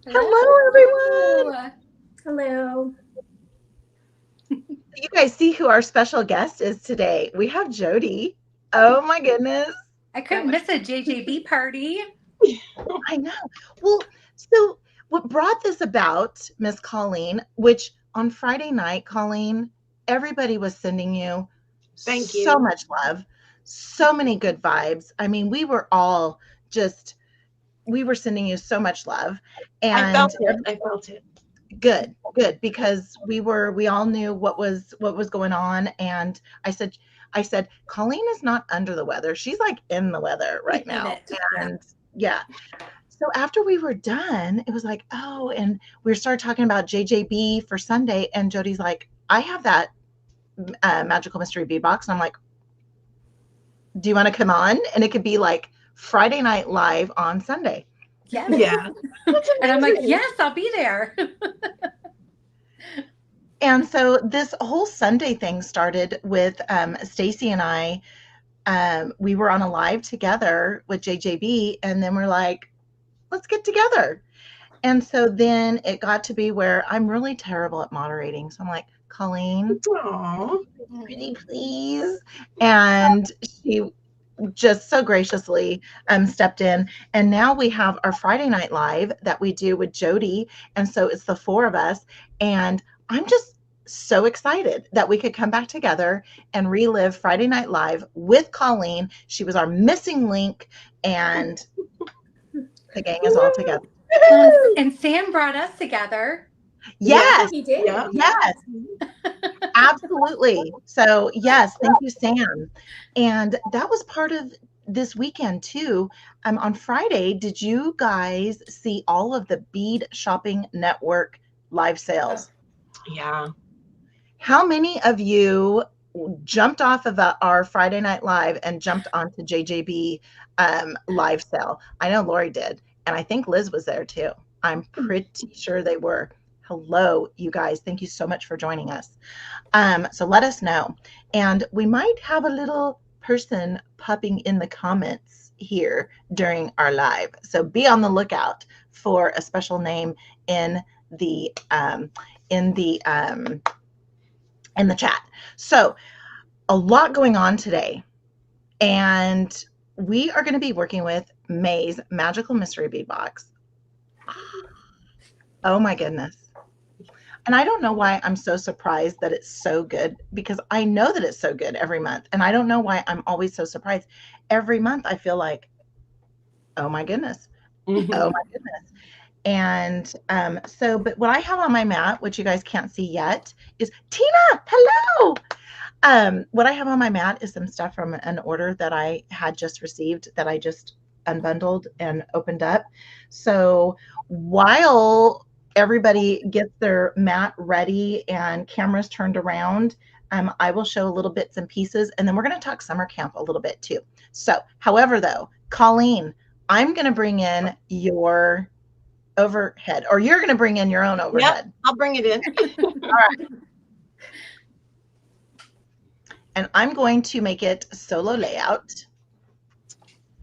Hello, everyone. Hello. You guys see who our special guest is today? We have Jody. Oh my goodness. I couldn't miss a JJB party. I know. Well, so what brought this about, Miss Colleen, which on Friday night, Colleen, everybody was sending you Thank so you. much love, so many good vibes. I mean, we were all just, we were sending you so much love. I And felt it. I felt it. good because we all knew what was going on. And I said Colleen is not under the weather, she's like in the weather right In now. it. Yeah. And yeah, so after we were done, it was like, oh, and we started talking about JJB for Sunday, and Jody's like, I have that magical mystery bead box. And I'm like, do you want to come on? And it could be like Friday night live on Sunday. Yes. Yeah. And I'm like, yes, I'll be there. And so this whole Sunday thing started with Stacie and I. We were on a live together with JJB, and then we're like, let's get together. And so then it got to be where I'm really terrible at moderating. So I'm like, Colleen, Aww. pretty please. And she just so graciously stepped in. And now we have our Friday night live that we do with Jody. And so it's the four of us. And I'm just so excited that we could come back together and relive Friday Night Live with Colleen. She was our missing link, and the gang is all together. And Sam brought us together. Yes, He did. Yeah. yes, absolutely. So, yes, thank you, Sam. And that was part of this weekend too. On Friday, did you guys see all of the Bead Shopping Network live sales? Yeah. How many of you jumped off of our Friday Night Live and jumped onto JJB live sale? I know Lori did, and I think Liz was there too. I'm pretty sure they were. Hello, you guys. Thank you so much for joining us. So let us know. And we might have a little person popping in the comments here during our live. So be on the lookout for a special name in the in the in the chat. So a lot going on today, and we are going to be working with May's Magical Mystery Bead Box. Oh my goodness. And I don't know why I'm so surprised that it's so good, because I know that it's so good every month. And I don't know why I'm always so surprised. Every month I feel like, oh my goodness. Mhm. Oh my goodness. And but what I have on my mat, which you guys can't see yet, is Tina. Hello. What I have on my mat is some stuff from an order that I had just received that I just unbundled and opened up. So while everybody gets their mat ready and cameras turned around, I will show little bits and pieces, and then we're going to talk summer camp a little bit too. So, however, though, Colleen, I'm going to bring in your overhead, or you're going to bring in your own overhead. Yep, I'll bring it in. All right. And I'm going to make it solo layout.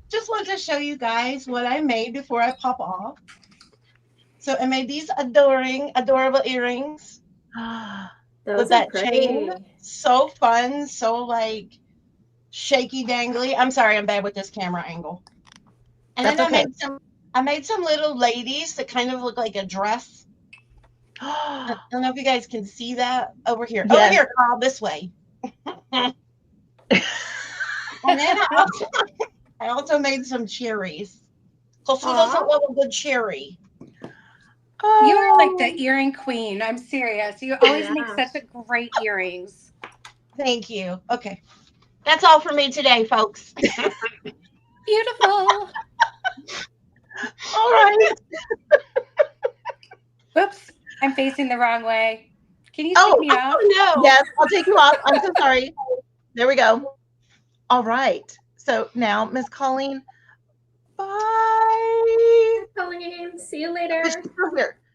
Just want to show you guys what I made before I pop off. So I made these adorable earrings Those with that chain. So fun, so like shaky dangly. I'm sorry, I'm bad with this camera angle. And That's then okay. I made some little ladies that kind of look like a dress. I don't know if you guys can see that over here. Yes. Over here, Carl, this way. And then I also made some cherries. Because who doesn't love a good cherry? You are like the earring queen. I'm serious. You always make such great earrings. Thank you. Okay. That's all for me today, folks. Beautiful. All right. Whoops. I'm facing the wrong way. Can you take me off? Oh, no. Yes, I'll take you off. I'm so sorry. There we go. All right. So now, Miss Colleen, bye. Colleen, see you later.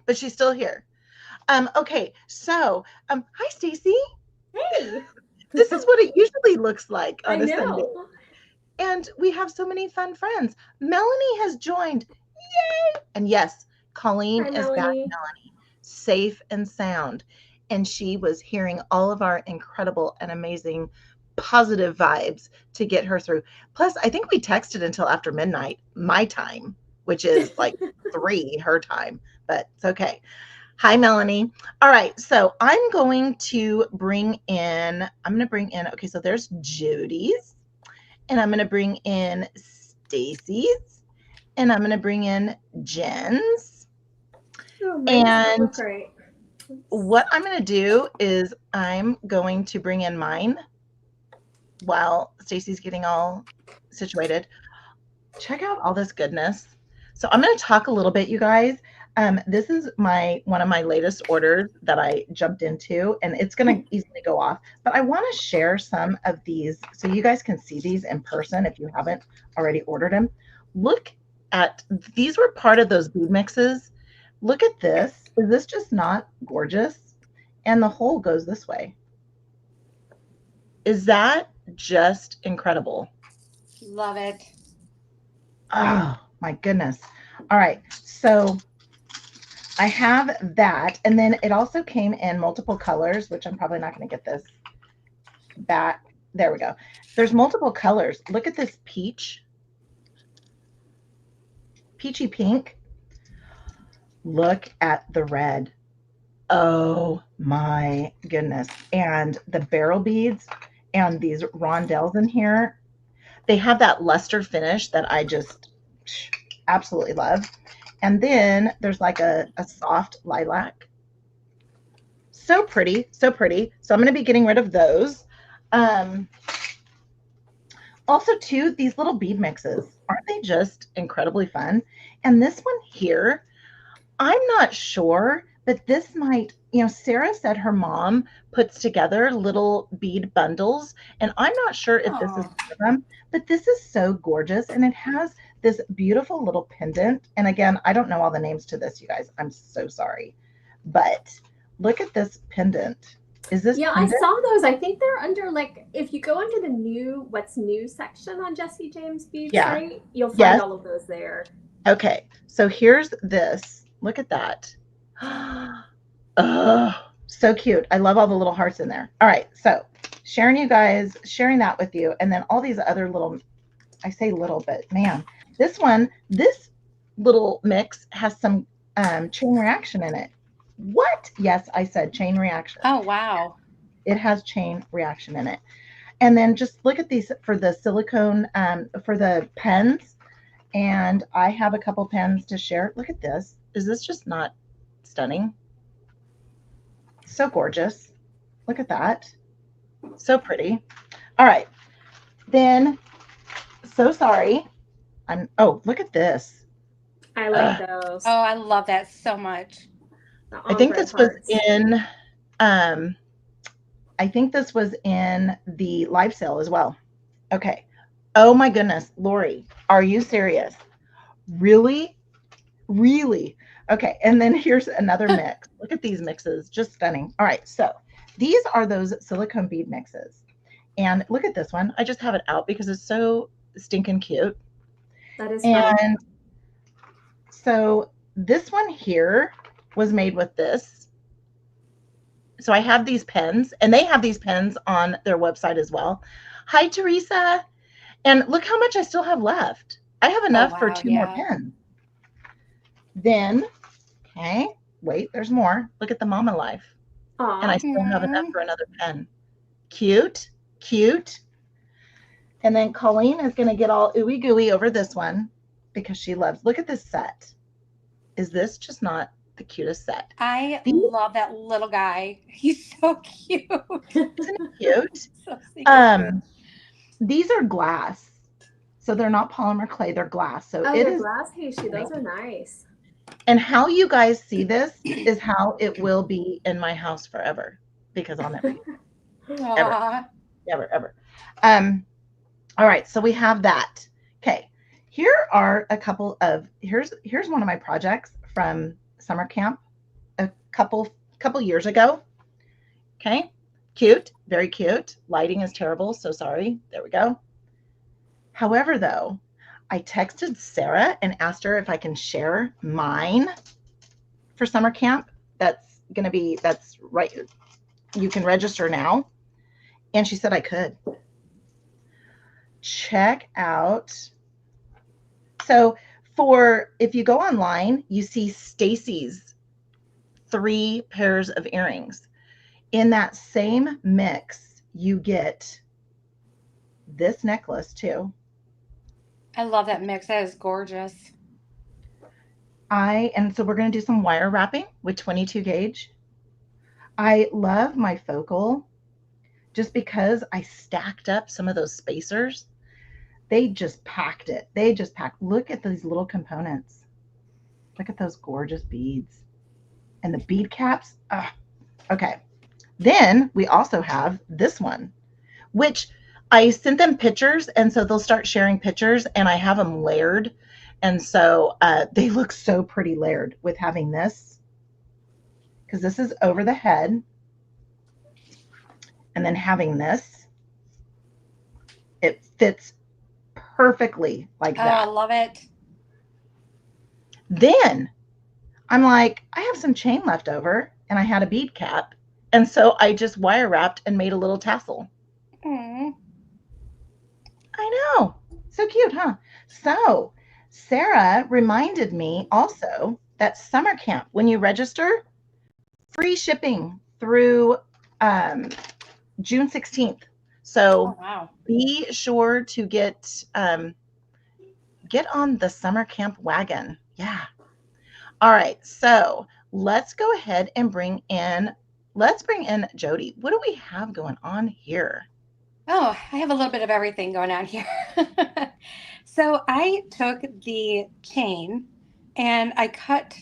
But she's still here. Okay, so hi Stacie. Hey. This is what it usually looks like on I a know. Sunday. And we have so many fun friends. Melanie has joined. Yay! And yes, Colleen Hi, is back, Melanie. Melanie, safe and sound. And she was hearing all of our incredible and amazing positive vibes to get her through. Plus, I think we texted until after midnight, my time, which is like 3 her time, but it's okay. Hi, Melanie. All right, so I'm going to bring in, okay, so there's Jody's, and I'm going to bring in Stacie's, and I'm going to bring in Jen's. Oh, mine does not And look right. what I'm going to do is I'm going to bring in mine while Stacie's getting all situated. Check out all this goodness. So I'm going to talk a little bit, you guys. This is one of my latest orders that I jumped into, and it's going to easily go off. But I want to share some of these so you guys can see these in person if you haven't already ordered them. Look at these were part of those bead mixes. Look at this. Is this just not gorgeous? And the hole goes this way. Is that just incredible? Love it. Oh my goodness. All right. So I have that. And then it also came in multiple colors, which I'm probably not going to get this back. There we go. There's multiple colors. Look at this peachy pink. Look at the red. Oh my goodness. And the barrel beads and these rondelles in here, they have that luster finish that I just absolutely love. And then there's like a soft lilac. So pretty, so pretty. So I'm going to be getting rid of those. Also, too, these little bead mixes, aren't they just incredibly fun? And this one here, I'm not sure, but this might, Sarah said her mom puts together little bead bundles, and I'm not sure if this is one of them, but this is so gorgeous, and it has this beautiful little pendant. And again, I don't know all the names to this, you guys. I'm so sorry. But look at this pendant. Is this Yeah, pendant? I saw those. I think they're under, like, if you go into the what's new section on Jesse James Beads, Yeah. right? You'll find Yes. all of those there. Okay, so here's this. Look at that. Oh, so cute. I love all the little hearts in there. All right, so sharing that with you, and then all these other little, I say little, but man, this little mix has some chain reaction in it. What? Yes, I said chain reaction. Oh, wow. It has chain reaction in it. And then just look at these for the silicone, for the pens. And I have a couple pens to share. Look at this. Is this just not stunning? So gorgeous. Look at that. So pretty. All right. Then, so sorry. Look at this. I like those. Oh, I love that so much. I think this was in the live sale as well. Okay. Oh my goodness, Lori, are you serious? Really? Really? Okay, and then here's another mix. Look at these mixes, just stunning. All right, so these are those silicone bead mixes. And look at this one. I just have it out because it's so stinking cute. That is fun. And so this one here was made with this. So I have these pens, and they have these pens on their website as well. Hi, Teresa. And look how much I still have left. I have enough for 2 more pens. Then, okay, wait, there's more. Look at the Mama Life. Aww. And I still have enough for another pen. Cute, cute. And then Colleen is going to get all ooey gooey over this one because she loves, look at this set. Is this just not the cutest set? I love that little guy. He's so cute. Isn't it cute? So these are glass. So they're not polymer clay, they're glass. So it they're is glass, Heishi. Those are nice. And how you guys see this is how it will be in my house forever, because I'll never use it. Ever. All right, so we have that. Okay, here are a couple of, here's one of my projects from summer camp a couple years ago. Okay, cute, very cute. Lighting is terrible, so sorry. There we go. However, though, I texted Sarah and asked her if I can share mine. for summer camp. That's right. You can register now. And she said I could. Check out. So if you go online, you see Stacie's 3 pairs of earrings. In that same mix, you get this necklace too. I love that mix. That is gorgeous. And so we're going to do some wire wrapping with 22 gauge. I love my focal just because I stacked up some of those spacers. They just packed it. Look at these little components. Look at those gorgeous beads. And the bead caps. Okay. Then we also have this one, which I sent them pictures. And so they'll start sharing pictures, and I have them layered. And so they look so pretty layered with having this, because this is over the head. And then having this, it fits perfectly like that. I love it. Then I'm like, I have some chain left over, and I had a bead cap. And so I just wire wrapped and made a little tassel. Mm. I know. So cute, huh? So Sarah reminded me also that summer camp, when you register, free shipping through June 16th. So wow. Be sure to get on the summer camp wagon. Yeah. All right. So let's go ahead and bring in Jody. What do we have going on here? Oh, I have a little bit of everything going on here. So I took the chain and I cut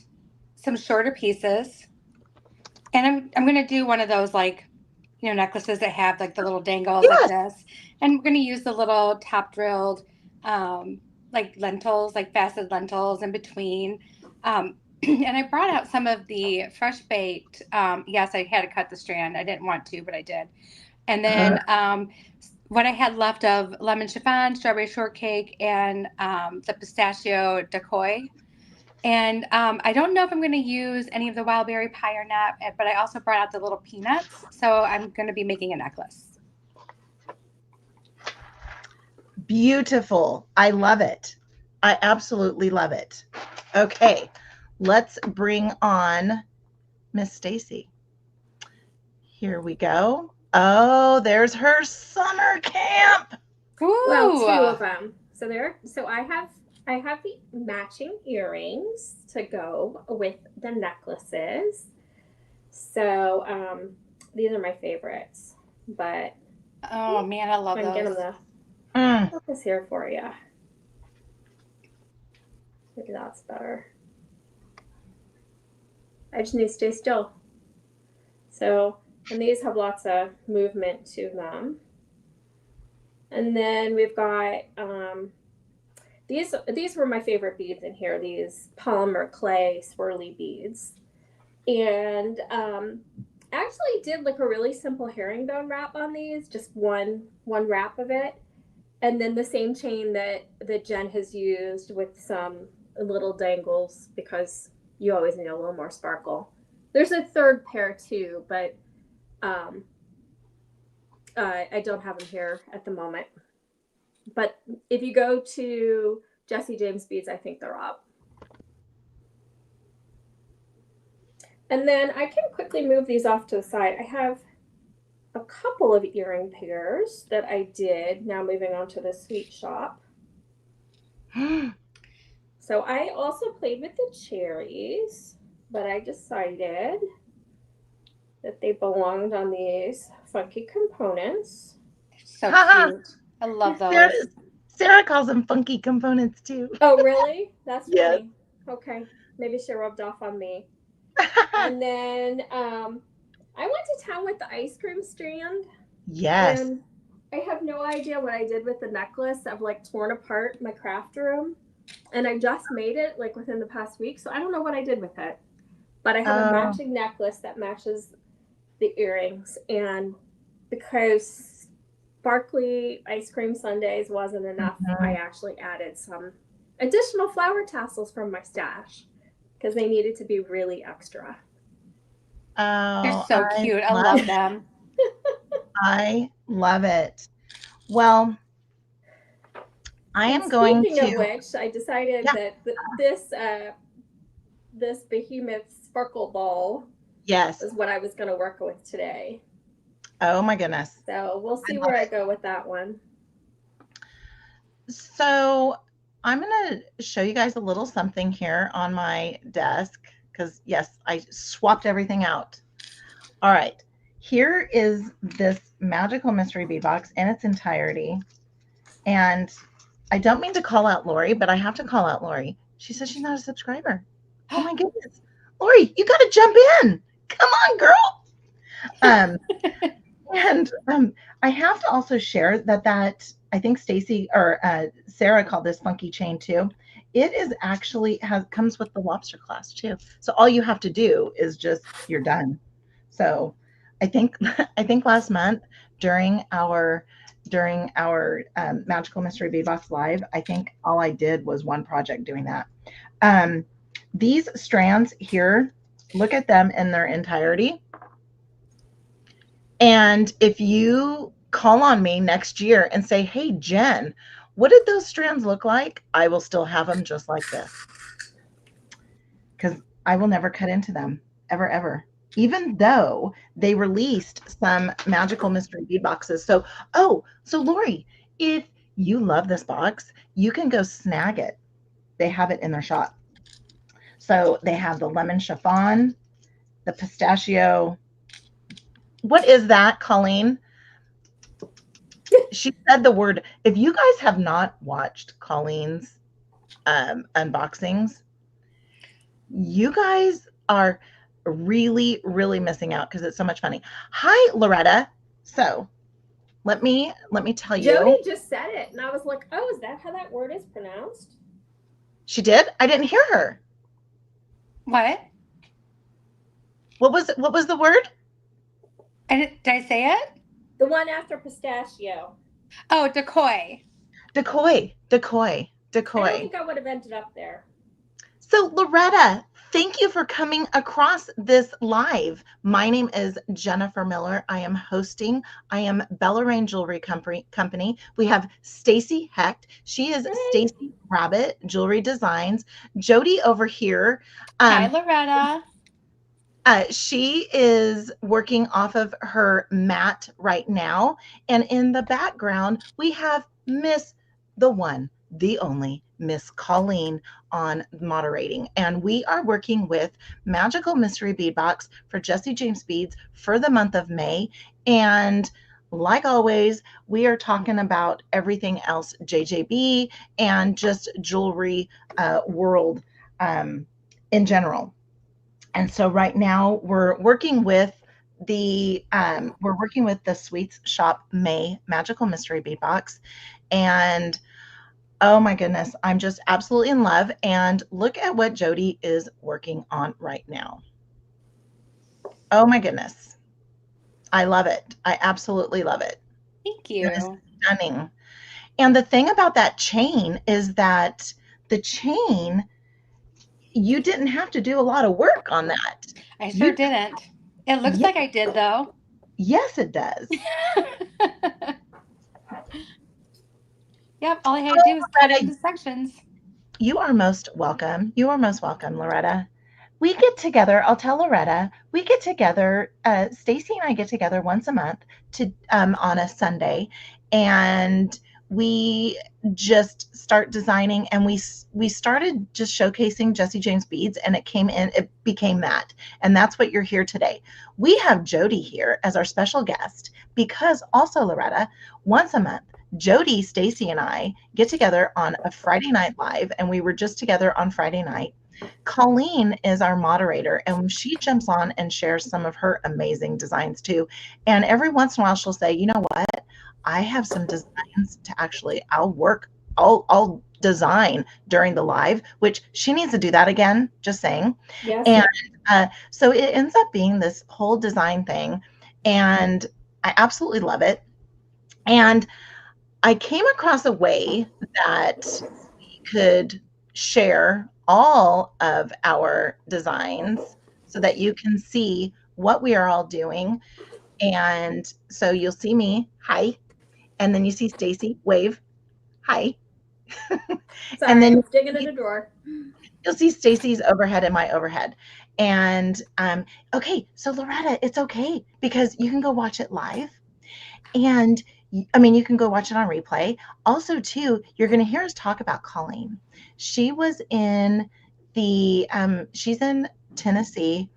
some shorter pieces, and I'm going to do one of those, like, necklaces that have like the little dangles like this. And we're going to use the little top drilled, like lentils, like faceted lentils in between. And I brought out some of the fresh baked. Yes, I had to cut the strand. I didn't want to, but I did. And then what I had left of lemon chiffon, strawberry shortcake, and the pistachio decoy. And I don't know if I'm going to use any of the wild berry pie or not, but I also brought out the little peanuts. So I'm going to be making a necklace. Beautiful. I love it. I absolutely love it. Okay, let's bring on Miss Stacie. Here we go. Oh, there's her summer camp. Ooh. Well, 2 of them. So I have the matching earrings to go with the necklaces. So these are my favorites. But oh man, I love those. Get them put this here for you. Maybe that's better. I just need to stay still. So, and these have lots of movement to them. And then we've got these were my favorite beads in here, these polymer clay swirly beads. And I actually did like a really simple herringbone wrap on these, just one wrap of it. And then the same chain that Jen has used with some little dangles, because you always need a little more sparkle. There's a third pair too, but I don't have them here at the moment. But if you go to Jessie James Beads, I think they're up. And then I can quickly move these off to the side. I have a couple of earring pairs that I did. Now moving on to the sweet shop. So I also played with the cherries, but I decided that they belonged on these funky components. So cute. I love those. Sarah calls them funky components too. Oh, really? That's funny. Yes. Okay. Maybe she rubbed off on me. And then I went to town with the ice cream strand. Yes. And I have no idea what I did with the necklace. I've like torn apart my craft room, and I just made it like within the past week. So I don't know what I did with it, but I have a matching necklace that matches the earrings. And because sparkly ice cream sundaes wasn't enough, I actually added some additional flower tassels from my stash. because they needed to be really extra. They're Oh, so cute. I love them. I love it. Well, I And am going speaking of to, which, I decided yeah, that this behemoth sparkle ball yes. is what I was going to work with today. Oh my goodness. So we'll see I love where I it. go with that one. So I'm going to show you guys a little something here on my desk because, yes, I swapped everything out. All right. Here is this magical mystery bead box in its entirety. And I don't mean to call out Lori, but I have to call out Lori. She says she's not a subscriber. Oh my goodness. Lori, you got to jump in. Come on, girl. And I have to also share that I think Stacie or Sarah called this funky chain too. It is actually comes with the lobster clasp too. So all you have to do is just you're done. So I think last month during our Magical Mystery Bead Box Live, I think all I did was one project doing that. These strands here, look at them in their entirety. And if you call on me next year and say, hey, Jen, what did those strands look like? I will still have them just like this. Because I will never cut into them, ever, ever. Even though they released some magical mystery bead boxes. So Lori, if you love this box, you can go snag it. They have it in their shop. So they have the lemon chiffon, the pistachio. What is that, Colleen? She said the word. If you guys have not watched Colleen's unboxings, you guys are really, really missing out because it's so much funny. Hi, Loretta. So let me tell you. Jody just said it, and I was like, "Oh, is that how that word is pronounced?" She did? I didn't hear her. What? What was the word? Did I say it? The one after pistachio. Oh, decoy. I don't think I would have ended up there. So Loretta, thank you for coming across this live. My name is Jennifer Miller. I am hosting. I am Bella Rain Jewelry Company. We have Stacie Hecht. She is Stacie Rabbit Jewelry Designs. Jody over here. Hi, Loretta. She is working off of her mat right now. And in the background, we have Miss the one, the only Miss Colleen on moderating. And we are working with Magical Mystery Bead Box for Jesse James Beads for the month of May. And like always, we are talking about everything else JJB and just jewelry world in general. And so right now we're working with the Sweets Shop May Magical Mystery Bead Box. And oh my goodness, I'm just absolutely in love. And look at what Jody is working on right now. Oh my goodness. I love it. I absolutely love it. Thank you. It is stunning. And the thing about that chain is that the chain, you didn't have to do a lot of work on that. I sure didn't. It looks like I did, though. Yes, it does. Yep, all I had to do was cut into sections. You are most welcome. You are most welcome, Loretta. We get together, I'll tell Loretta, we get together, Stacie and I get together once a month to on a Sunday, and we just start designing, and we started just showcasing Jesse James beads, and it became that. And that's what you're here today. We have Jody here as our special guest because also, Loretta, once a month, Jody, Stacie, and I get together on a Friday night live, and we were just together on Friday night. Colleen is our moderator, and she jumps on and shares some of her amazing designs too. And every once in a while, she'll say, "You know what? I have some designs to actually. I'll design during the live," which she needs to do that again. Just saying. Yes. And so it ends up being this whole design thing, and I absolutely love it. And I came across a way that we could share all of our designs so that you can see what we are all doing. And so you'll see me, hi, and then you see Stacie, wave, hi. And Sorry, I then was digging in a drawer. you'll see Stacie's overhead and my overhead. And okay, so Loretta, it's okay because you can go watch it live. And I mean, you can go watch it on replay. Also, too, you're going to hear us talk about Colleen. She was in she's in Tennessee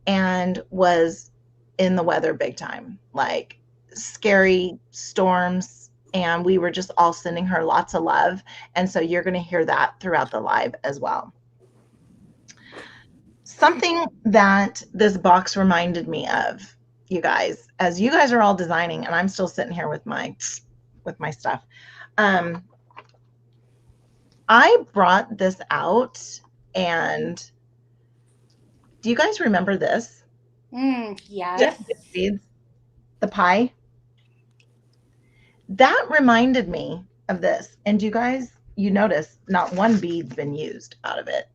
and was in the weather big time, like scary storms. And we were just all sending her lots of love. And so you're going to hear that throughout the live as well. Something that this box reminded me of, you guys, as you guys are all designing and I'm still sitting here with my stuff. I brought this out, and do you guys remember this? Yes. The pie. That reminded me of this. And do you guys, you notice not one bead's been used out of it.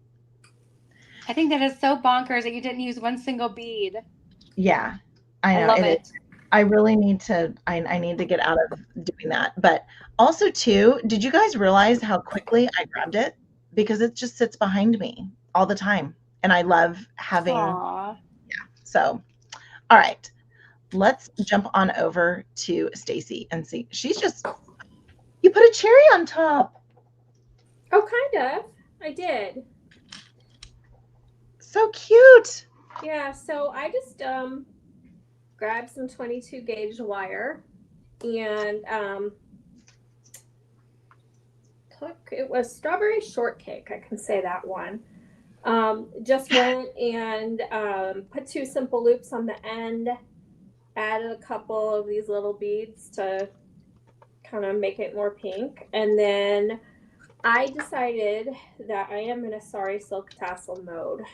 I think that is so bonkers that you didn't use one single bead. Yeah, I know. I love it. I really need to, I need to get out of doing that. But also too, did you guys realize how quickly I grabbed it? Because it just sits behind me all the time. And I love having, Aww. yeah. So, all right, let's jump on over to Stacie and see. She's just, you put a cherry on top. Oh, kind of. I did. So cute. Yeah, so I just grabbed some 22 gauge wire and it was strawberry shortcake, I can say that one. Just went and put 2 simple loops on the end, added a couple of these little beads to kind of make it more pink, and then I decided that I am in a Sari Silk tassel mode.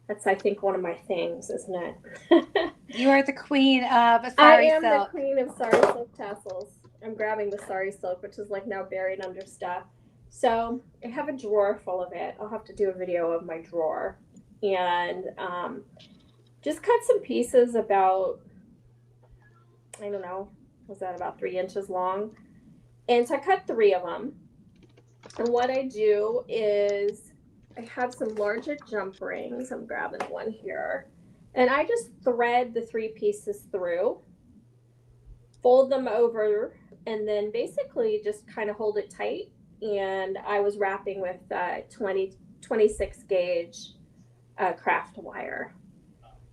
That's, I think, one of my things, isn't it? You are the queen of a I Sari am Silk. the queen of Sari Silk tassels. I'm grabbing the Sari Silk, which is like now buried under stuff. So I have a drawer full of it. I'll have to do a video of my drawer. And just cut some pieces about, I don't know, was that about 3 inches long? And so I cut 3 of them. And what I do is I have some larger jump rings. I'm grabbing one here. And I just thread the 3 pieces through, fold them over, and then basically just kind of hold it tight. And I was wrapping with 26 gauge craft wire.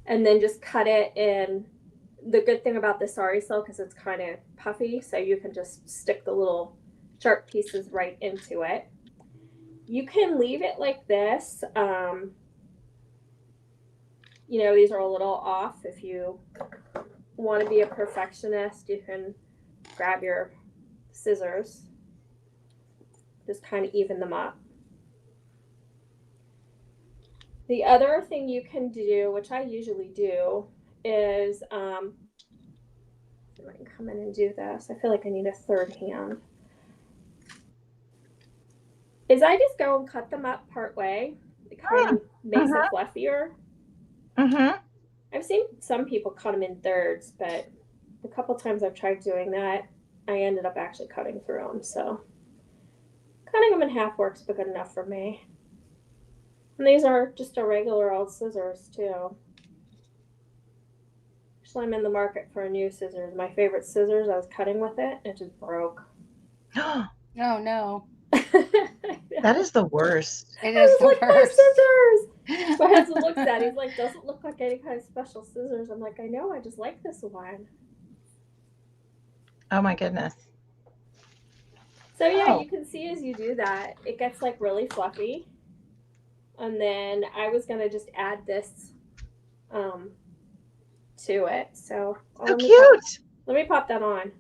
And then just cut it in. The good thing about the Sari Silk is it's kind of puffy, so you can just stick the little sharp pieces right into it. You can leave it like this. You know, these are a little off. If you want to be a perfectionist, you can grab your scissors, just kind of even them up. The other thing you can do, which I usually do, is I can come in and do this. I feel like I need a third hand. Is I just go and cut them up part way. It kind of makes it fluffier. I've seen some people cut them in thirds, but a couple times I've tried doing that, I ended up actually cutting through them. So cutting them in half works good enough for me. And these are just a regular old scissors too. Actually, I'm in the market for a new scissors. My favorite scissors, I was cutting with it, and it just broke. Oh no. That is the worst. It is the like, worst. My scissors! My husband looks at it. He's like, doesn't look like any kind of special scissors. I'm like, I know, I just like this one. Oh my goodness. So yeah, you can see as you do that, it gets like really fluffy. And then I was going to just add this to it. So cute. Let me pop that on.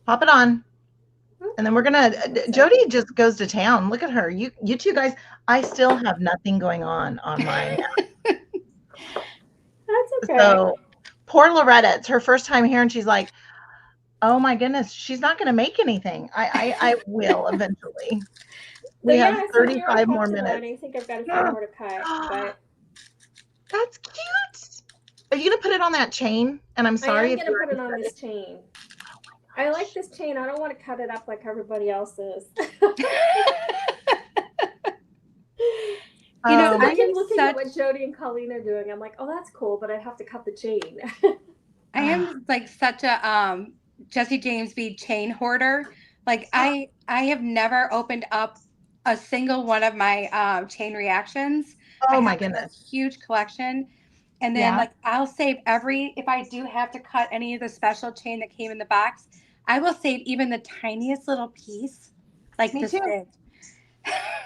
Pop it on. And then we're gonna, Jody just goes to town. Look at her. You two guys, I still have nothing going on mine. That's okay. So poor Loretta, it's her first time here and she's like, oh my goodness, she's not gonna make anything. I will eventually. We yeah, have so we are 35 more up to 9. minutes. I think I've got a few more to cut, but That's cute. Are you gonna put it on that chain? And I'm I sorry am if going you to put it already on said this it. chain. I like this chain. I don't want to cut it up like everybody else's. You know, Oh I my I keep am looking at such what Jody and Colleen are doing. I'm like, oh, that's cool, but I'd have to cut the chain. I am like such a Jesse James bead chain hoarder. Like I have never opened up a single one of my chain reactions. I oh have my like goodness. this huge collection. And then Yeah. like I'll save if I do have to cut any of the special chain that came in the box, I will save even the tiniest little piece, like Me this too. big.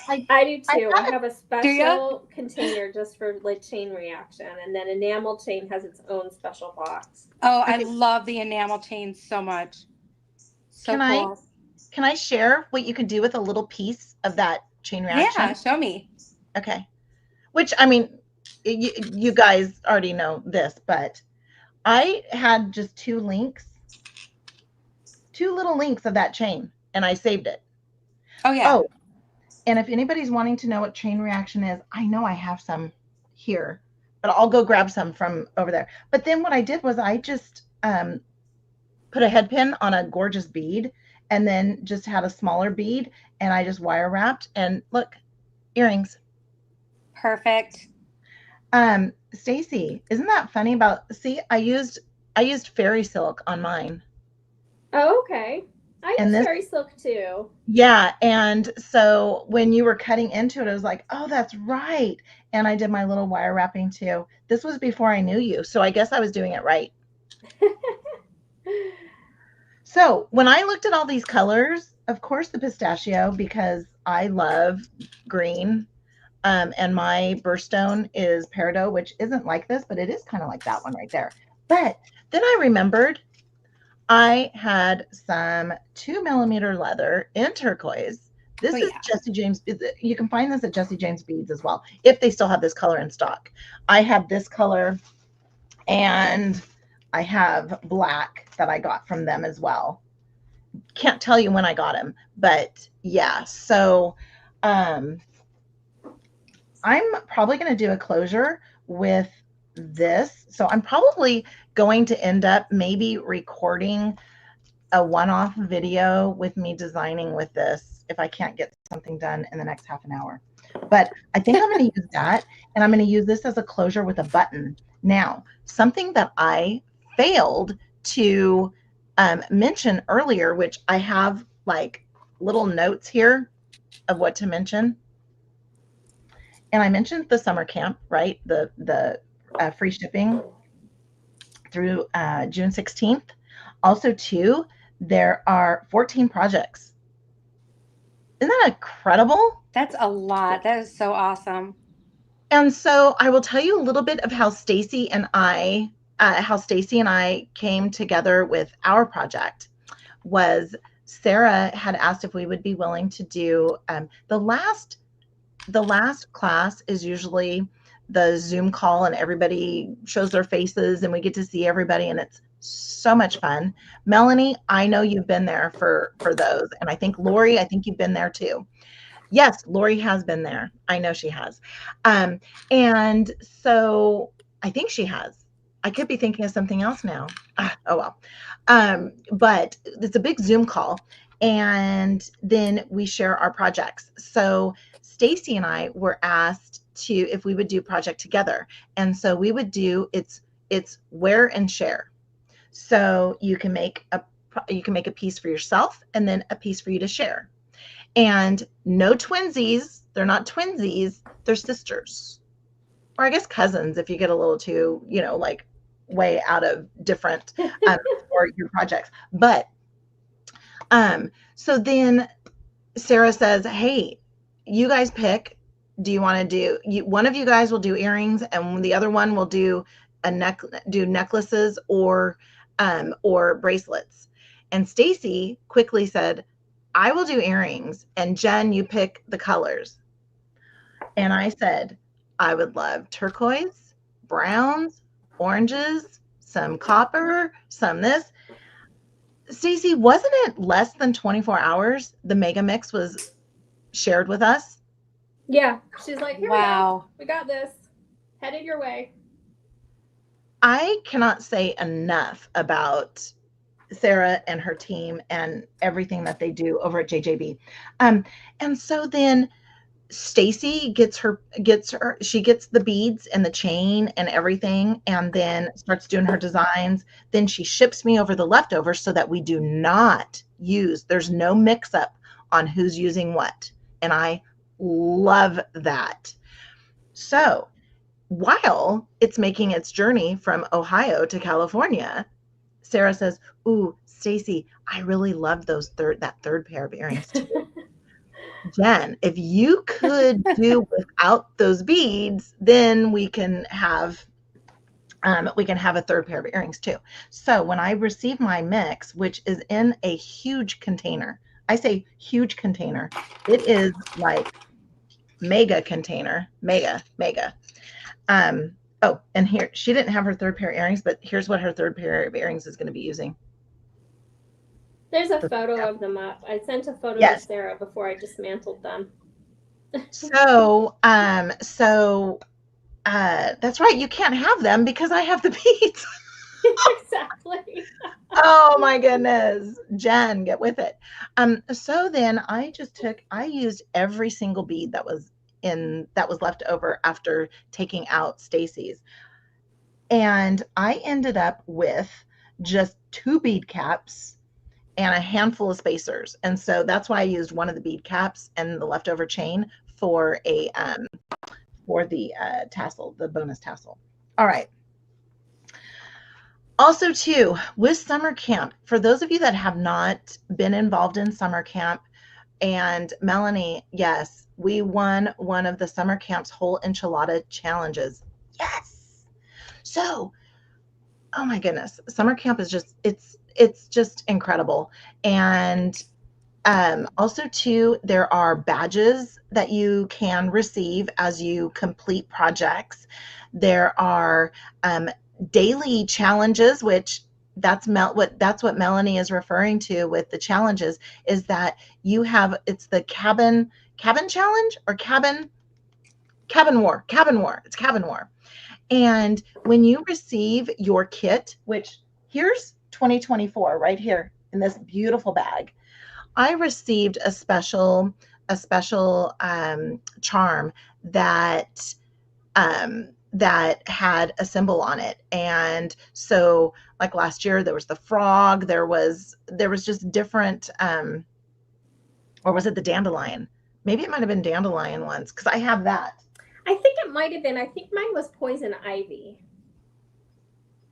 I do I too. I have have a Do you? special container just for like chain reaction, and then enamel chain has its own special box. Oh, I Okay. love the enamel chains so much. So Can I cool. share what you can do with a little piece of that chain Yeah, reaction? show me. Okay. Which I mean, you guys already know this, but I had just two little links of that chain, and I saved it. Oh yeah. Oh, and if anybody's wanting to know what chain reaction is, I know I have some here, but I'll go grab some from over there. But then what I did was I just put a head pin on a gorgeous bead and then just had a smaller bead and I just wire wrapped and look, earrings. Perfect. Stacie, isn't that funny about, see, I used fairy silk on mine. Oh, okay. I And use this, fairy silk too. yeah, and so when you were cutting into it, I was like, oh, that's right. And I did my little wire wrapping too. This was before I knew you, so I guess I was doing it right. So when I looked at all these colors, of course the pistachio, because I love green. And my birthstone is peridot, which isn't like this, but it is kind of like that one right there. But then I remembered I had some 2mm leather in turquoise. This Oh is yeah. Jesse James. You can find this at Jesse James Beads as well, if they still have this color in stock. I have this color and I have black that I got from them as well. Can't tell you when I got them, but yeah. So I'm probably going to do a closure with this. So I'm probably going to end up maybe recording a one-off video with me designing with this if I can't get something done in the next half an hour. But I think I'm going to use that, and I'm going to use this as a closure with a button. Now, something that I failed to mention earlier, which I have like little notes here of what to mention. And I mentioned the summer camp, right? The free shipping through June 16th. Also, too, there are 14 projects. Isn't that incredible? That's a lot. That is so awesome. And so I will tell you a little bit of how Stacie and I came together with our project. Was Sarah had asked if we would be willing to do the last class is usually the Zoom call and everybody shows their faces and we get to see everybody and it's so much fun. Melanie, I know you've been there for those. And I think Lori, I think you've been there too. Yes, Lori has been there. I know she has. And so I think she has. I could be thinking of something else now. Oh well. But it's a big Zoom call and then we share our projects. So Stacie and I were asked to if we would do project together. And so we would do it's wear and share. So you can make a piece for yourself and then a piece for you to share. And no twinsies, they're not twinsies, they're sisters. Or I guess cousins if you get a little too, like way out of different for your projects. But so then Sarah says, hey, you guys pick. Do you want to do one of you guys will do earrings and the other one will do necklaces or bracelets. And Stacie quickly said, I will do earrings and Jen, you pick the colors. And I said, I would love turquoise, browns, oranges, some copper, some this. Stacie, wasn't it less than 24 hours? The mega mix was shared with us. Yeah. She's like, here Wow. we got this. Headed your way. I cannot say enough about Sarah and her team and everything that they do over at JJB. And so then Stacie gets she gets the beads and the chain and everything, and then starts doing her designs. Then she ships me over the leftovers so that we do not use, there's no mix up on who's using what. And I love that. So while it's making its journey from Ohio to California, Sarah says, "Ooh, Stacie, I really love that third pair of earrings too." Jen, if you could do without those beads, then we can have a third pair of earrings too. So when I receive my mix, which is in a huge container, I say huge container, it is like mega container, mega. Oh, and here, she didn't have her third pair of earrings, but here's what her third pair of earrings is going to be using. There's a photo of them up. I sent a photo Yes. to Sarah before I dismantled them. So that's right. You can't have them because I have the beads. Exactly. Oh my goodness. Jen, get with it. So then I used every single bead that was left over after taking out Stacie's. And I ended up with just 2 bead caps and a handful of spacers. And so that's why I used one of the bead caps and the leftover chain for the tassel, the bonus tassel. All right. Also too, with summer camp, for those of you that have not been involved in summer camp, and Melanie, yes, we won one of the summer camp's whole enchilada challenges. Yes. So, oh my goodness, summer camp is just, it's just incredible. And also too, there are badges that you can receive as you complete projects. There are daily challenges, which that's what Melanie is referring to with the challenges, is that you have, it's the cabin challenge or cabin war. It's cabin war. And when you receive your kit, which here's 2024 right here in this beautiful bag, I received a special charm that had a symbol on it. And so like last year there was the frog, there was just different, or was it the dandelion? Maybe it might have been dandelion once, because I have that. I think it might have been. I think mine was poison ivy.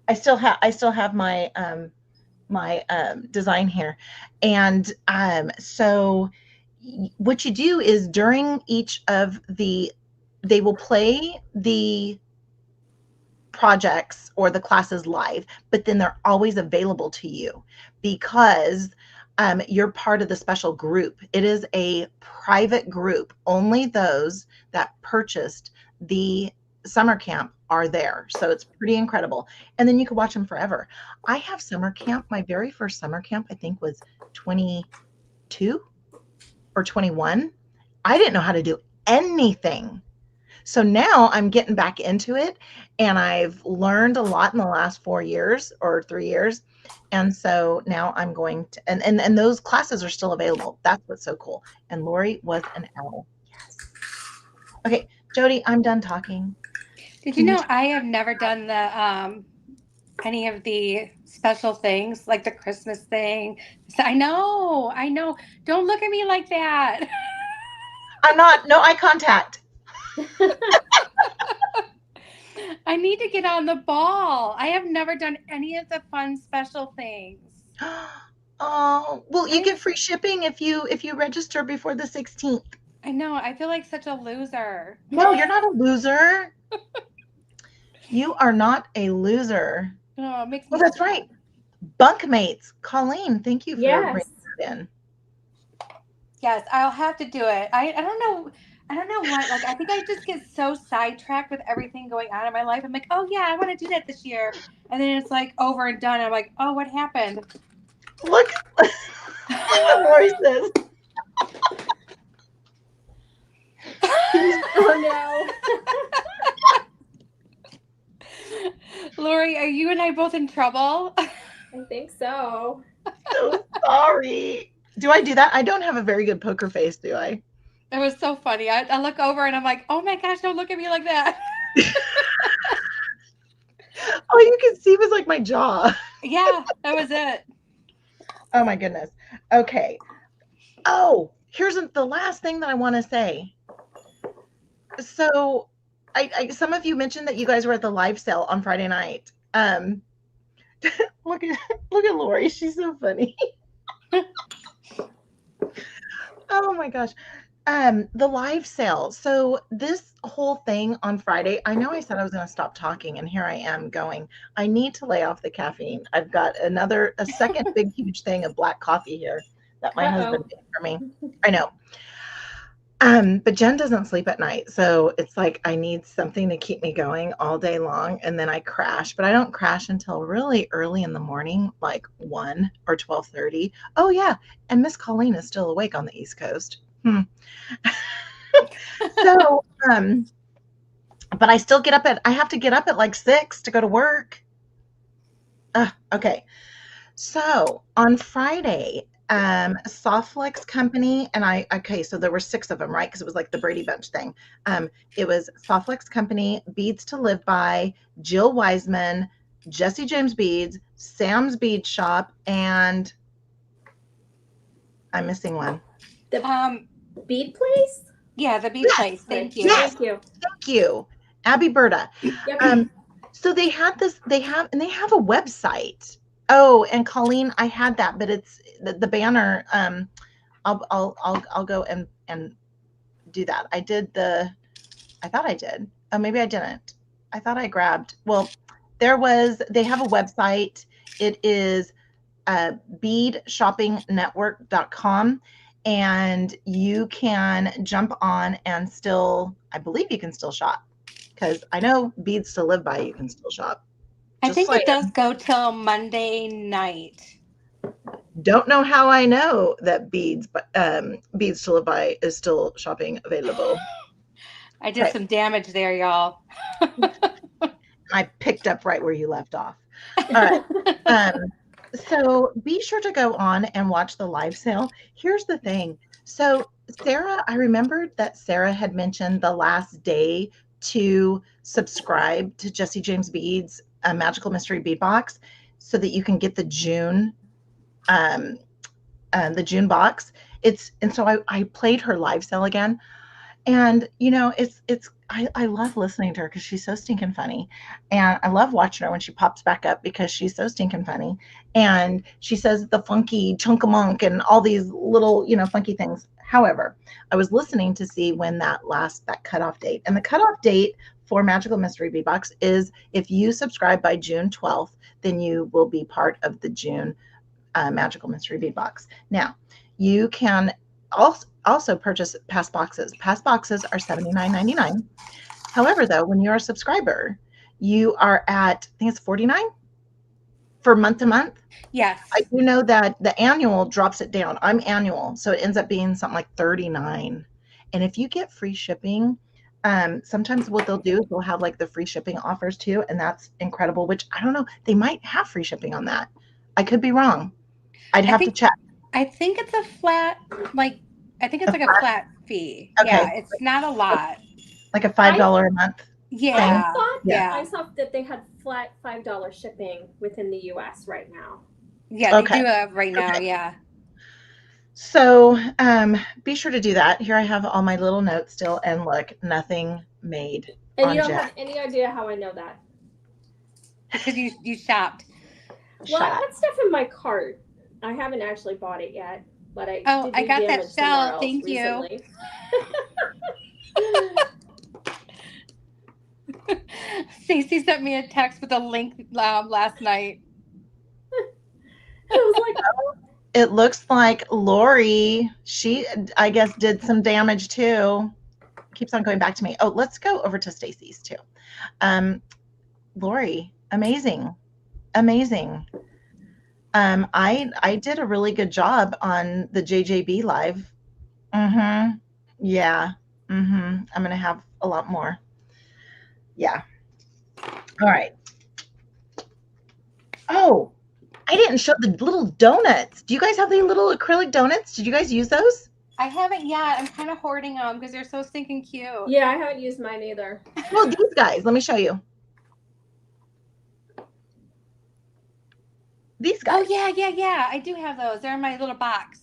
I still have my design here. And so what you do is during each of they will play the projects or the classes live, but then they're always available to you because you're part of the special group. It is a private group. Only those that purchased the summer camp are there. So it's pretty incredible. And then you can watch them forever. I have summer camp. My very first summer camp, I think, was 22 or 21. I didn't know how to do anything. So now I'm getting back into it, and I've learned a lot in the last 4 years or 3 years. And so now I'm going to, and those classes are still available. That's what's so cool. And Lori was an owl. Yes. Okay, Jody, I'm done talking. Did you know I have never done the any of the special things like the Christmas thing? So I know. Don't look at me like that. I'm not, no eye contact. I need to get on the ball. I have never done any of the fun special things. Oh, well, you get free shipping if you register before the 16th. I know. I feel like such a loser. No, you're not a loser. You are not a loser. Oh, it makes me. Well, that's right. Bunkmates. Colleen, thank you for bringing that in. Yes, I'll have to do it. I don't know what. Like, I think I just get so sidetracked with everything going on in my life. I'm like, oh yeah, I want to do that this year, and then it's like over and done. I'm like, oh, what happened? Look what Lori says. no. Lori, are you and I both in trouble? I think so. So sorry. Do I do that? I don't have a very good poker face, do I? It was so funny. I look over and I'm like, oh my gosh, don't look at me like that. All you could see was like my jaw. Yeah, that was it. Oh my goodness. Okay. Oh, here's the last thing that I want to say. So, some of you mentioned that you guys were at the live sale on Friday night. Look at Lori. She's so funny. Oh my gosh. The live sale. So this whole thing on Friday, I know I said I was going to stop talking, and here I am going, I need to lay off the caffeine. I've got a second big, huge thing of black coffee here that my husband made for me. I know. But Jen doesn't sleep at night. So it's like I need something to keep me going all day long. And then I crash, but I don't crash until really early in the morning, like 1 or 12:30. Oh yeah. And Miss Colleen is still awake on the East Coast. So, but I still I have to get up at like 6 to go to work. Okay. So on Friday, Softflex Company, and so there were 6 of them, right? Because it was like the Brady Bunch thing. It was Softflex Company, Beads to Live By, Jill Wiseman, Jesse James Beads, Sam's Bead Shop, and I'm missing one. The bead place? Yeah, the bead place. Thank you. Yes. Thank you. Thank you, Abby Berta. Yep. So they have a website. Oh, and Colleen, I had that, but it's the banner. I'll go and do that. I thought I did. Oh, maybe I didn't. I thought I grabbed. Well, they have a website. It is beadshoppingnetwork.com, and you can jump on and I believe you can still shop, because I know Beads to Live By, you can still shop. I think it does go till Monday night. Don't know how I know that Beads to Live By is still shopping available. I did some damage there, y'all. I picked up right where you left off. All right. So be sure to go on and watch the live sale. Here's the thing. So Sarah, I remembered that Sarah had mentioned the last day to subscribe to Jesse James Beads, a Magical Mystery Bead Box, so that you can get the June box. So I played her live sale again, and I love listening to her because she's so stinking funny, and I love watching her when she pops back up because she's so stinking funny, and she says the funky chunkamunk and all these little funky things. However, I was listening to see when that cutoff date, and the cutoff date for Magical Mystery Bead Box is if you subscribe by June 12th, then you will be part of the June Magical Mystery Bead Box. Now, you can also purchase past boxes. Past boxes are $79.99. However, though, when you're a subscriber, you are at, I think it's $49 for month to month. Yes. I do know that the annual drops it down. I'm annual, so it ends up being something like $39. And if you get free shipping, sometimes what they'll do is they'll have like the free shipping offers too, and that's incredible, which I don't know, they might have free shipping on that. I could be wrong. I'd have to check. I think it's a flat, a flat fee. Okay. Yeah, it's not a lot. Like a $5 a month. Yeah. I saw that they had flat $5 shipping within the US right now. Yeah, they do have right now, yeah. So be sure to do that. Here I have all my little notes still, and look, nothing made. And you don't have any idea how I know that. Because you shopped. Well, I got stuff in my cart. I haven't actually bought it yet, but I got that shell. Thank you. Stacie sent me a text with a link last night. I was like, it looks like Lori, she, I guess, did some damage too. Keeps on going back to me. Oh, let's go over to Stacie's too. Lori, amazing. I did a really good job on the JJB live. Yeah. I'm going to have a lot more. Yeah. All right. Oh, I didn't show the little donuts. Do you guys have the little acrylic donuts? Did you guys use those? I haven't yet. I'm kind of hoarding them because they're so stinking cute. Yeah, I haven't used mine either. Well, these guys. Let me show you. These guys. Oh yeah. I do have those. They're in my little box.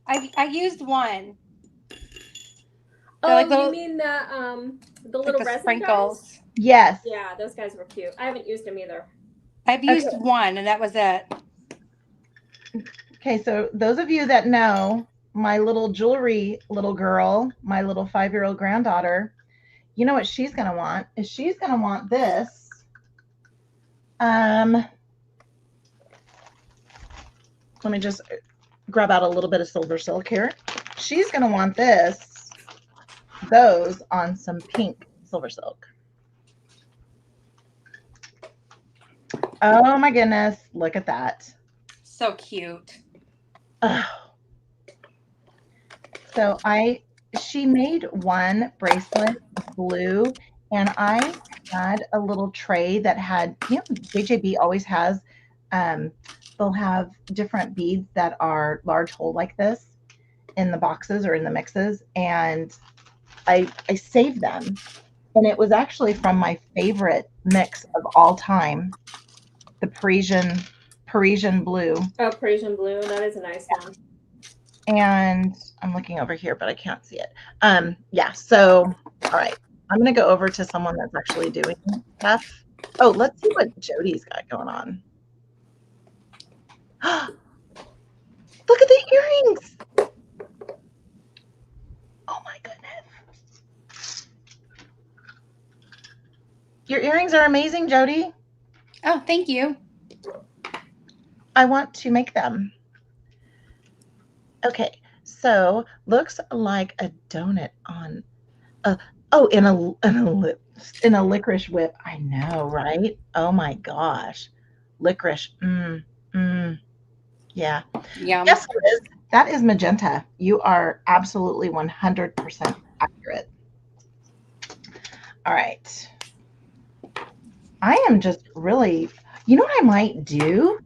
I used one. Oh, like you mean the little the resin sprinkles. guys? Yes. Yeah, those guys were cute. I haven't used them either. I've used one, and that was it. Okay, so those of you that know my little jewelry little girl, my little 5-year-old granddaughter, you know what she's going to want? Is she's going to want this. Let me just grab out a little bit of silver silk here. She's going to want those on some pink silver silk. Oh my goodness, look at that. So cute. Oh. So she made one bracelet blue, and I had a little tray that had, JJB always has, they'll have different beads that are large hole like this in the boxes or in the mixes, and I saved them, and it was actually from my favorite mix of all time, the Parisian blue. Oh, Parisian blue. That is a nice one. And I'm looking over here, but I can't see it. Yeah, so, all right. I'm going to go over to someone that's actually doing stuff. Oh, let's see what Jody's got going on. Look at the earrings. Oh, my goodness. Your earrings are amazing, Jody. Oh, thank you. I want to make them. Okay, so looks like a donut on in a licorice whip. I know, right? Oh my gosh. Licorice. Yeah. Yum. Yes, Liz, that is magenta. You are absolutely 100% accurate. All right. I am just really, you know what I might do?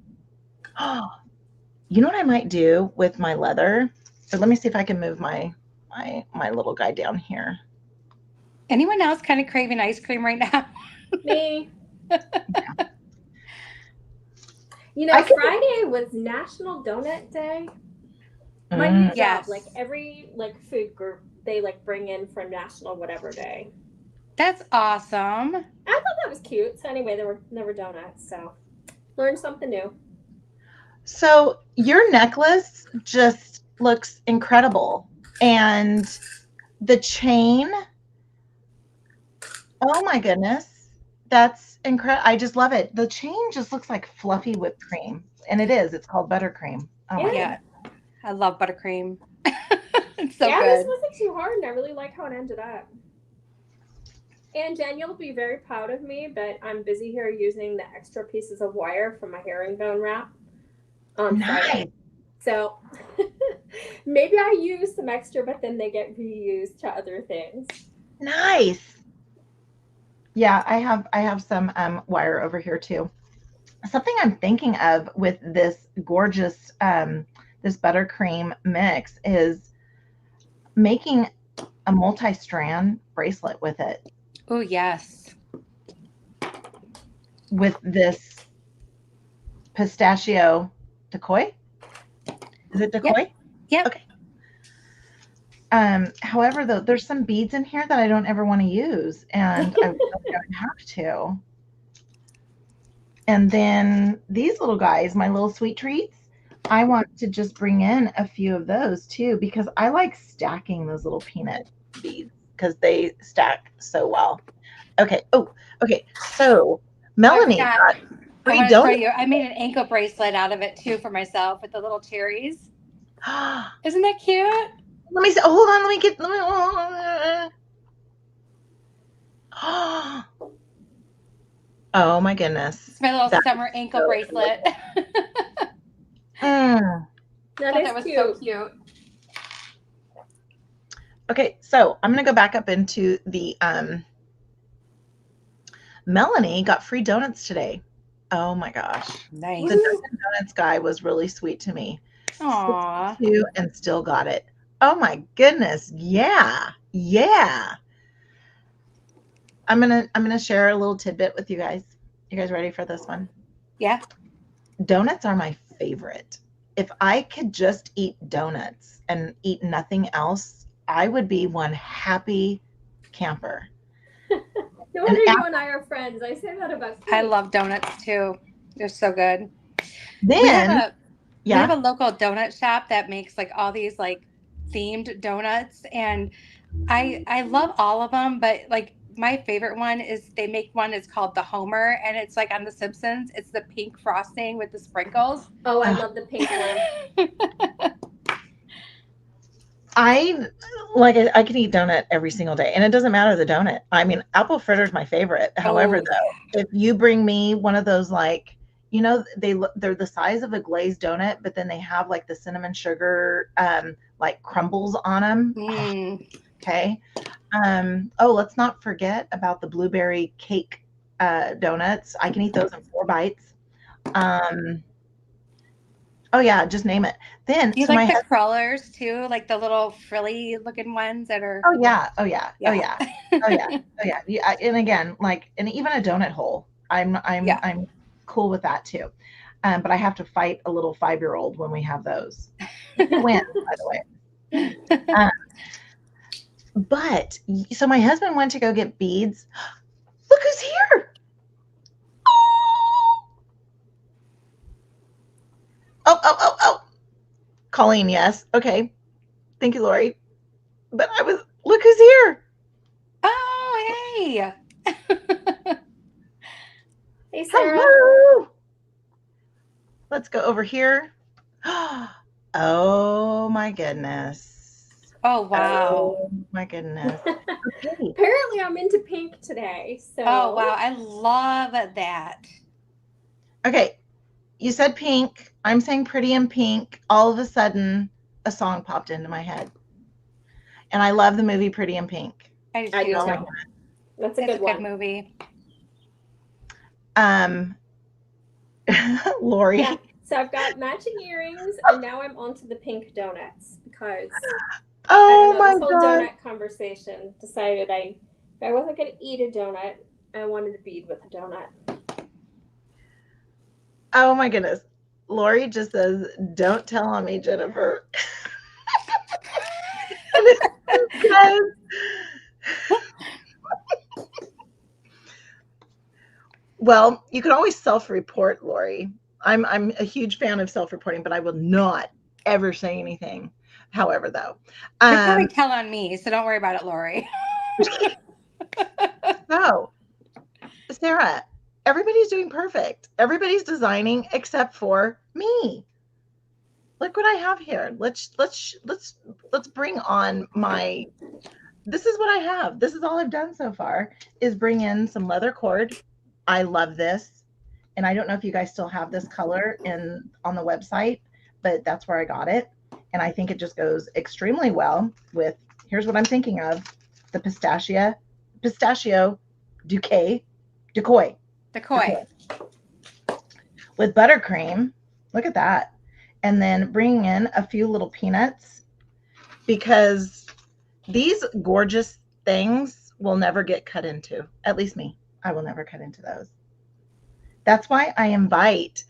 You know what I might do with my leather? So let me see if I can move my little guy down here. Anyone else kind of craving ice cream right now? Me. Yeah. You know, Friday was National Donut Day. My new job, like every food group, they bring in for National whatever day. That's awesome. I thought that was cute. So anyway, there were donuts, so learned something new. So your necklace just looks incredible, and the chain. Oh my goodness, that's incredible! I just love it. The chain just looks like fluffy whipped cream, and it is. It's called buttercream. Oh my God. I love buttercream. It's so good. This wasn't too hard, and I really like how it ended up. And Jen, you'll be very proud of me, but I'm busy here using the extra pieces of wire from my herringbone wrap on Friday. So maybe I use some extra, but then they get reused to other things. Nice. Yeah, I have some wire over here too. Something I'm thinking of with this gorgeous this buttercream mix is making a multi-strand bracelet with it. Oh yes. With this pistachio decoy. Is it decoy? Yep. Okay. However, though, there's some beads in here that I don't ever want to use, and I don't have to. And then these little guys, my little sweet treats, I want to just bring in a few of those too, because I like stacking those little peanut beads because they stack so well. Okay. Oh, okay. So Melanie got free donuts. I made an ankle bracelet out of it too for myself with the little cherries. Isn't that cute? Let me see. Oh, hold on. Oh my goodness. It's my little summer ankle bracelet. That was cute. So cute. Okay, so I'm going to go back up into the Melanie got free donuts today. Oh my gosh. Nice. The Dunkin' Donuts guy was really sweet to me. Aw. 62 and still got it. Oh my goodness. Yeah. Yeah. I'm gonna share a little tidbit with you guys. You guys ready for this one? Yeah. Donuts are my favorite. If I could just eat donuts and eat nothing else, I would be one happy camper. No wonder you and I are friends. I say that about cake. I love donuts too. They're so good. Then, we have a yeah. local donut shop that makes like all these like themed donuts, and I love all of them, but like my favorite one is they make one. It's called the Homer, and it's like on The Simpsons. It's the pink frosting with the sprinkles. Oh, I love the pink one. I can eat donut every single day, and it doesn't matter the donut. I mean, apple fritter is my favorite. However, though, if you bring me one of those, like, you know, they're the size of a glazed donut, but then they have like the cinnamon sugar like crumbles on them. Okay. Oh, let's not forget about the blueberry cake donuts. I can eat those in 4 bites. Oh yeah, just name it. Then Do you so like my the crawlers too, like the little frilly looking ones that are? Oh yeah, oh yeah, Yeah. oh yeah, oh yeah, oh yeah. Yeah. And again, like, and even a donut hole, I'm cool with that too. But I have to fight a little 5-year-old when we have those. He wins, by the way. But so my husband went to go get beads. Look who's here! Oh. Colleen, yes. Okay. Thank you, Lori. But look who's here. Oh, hey. Hey, Sarah. Hello. Let's go over here. Oh my goodness. Oh, wow. Oh my goodness. Okay. Apparently, I'm into pink today. So. Oh, wow. I love that. Okay. You said pink. I'm saying pretty in pink. All of a sudden, a song popped into my head. And I love the movie Pretty in Pink. I do I too. know. That's a It's good one. Good movie. Lori. Yeah. So I've got matching earrings, and now I'm onto the pink donuts because Oh I my don't know, this whole God. donut conversation decided if I wasn't going to eat a donut, I wanted to bead with a donut. Oh my goodness. Lori just says, "Don't tell on me, Jennifer." Yes. Well, you can always self-report, Lori. I'm a huge fan of self-reporting, but I will not ever say anything. However, though, You'll probably tell on me, so don't worry about it, Lori. so Sarah, everybody's doing perfect. Everybody's designing except for me. Look what I have here. Let's bring on my. This is what I have. This is all I've done so far is bring in some leather cord. I love this. And I don't know if you guys still have this color on the website, but that's where I got it. And I think it just goes extremely well with, here's what I'm thinking of, the pistachio decoy with buttercream. Look at that. And then bringing in a few little peanuts, because these gorgeous things will never get cut into. At least me. I will never cut into those. That's why I invite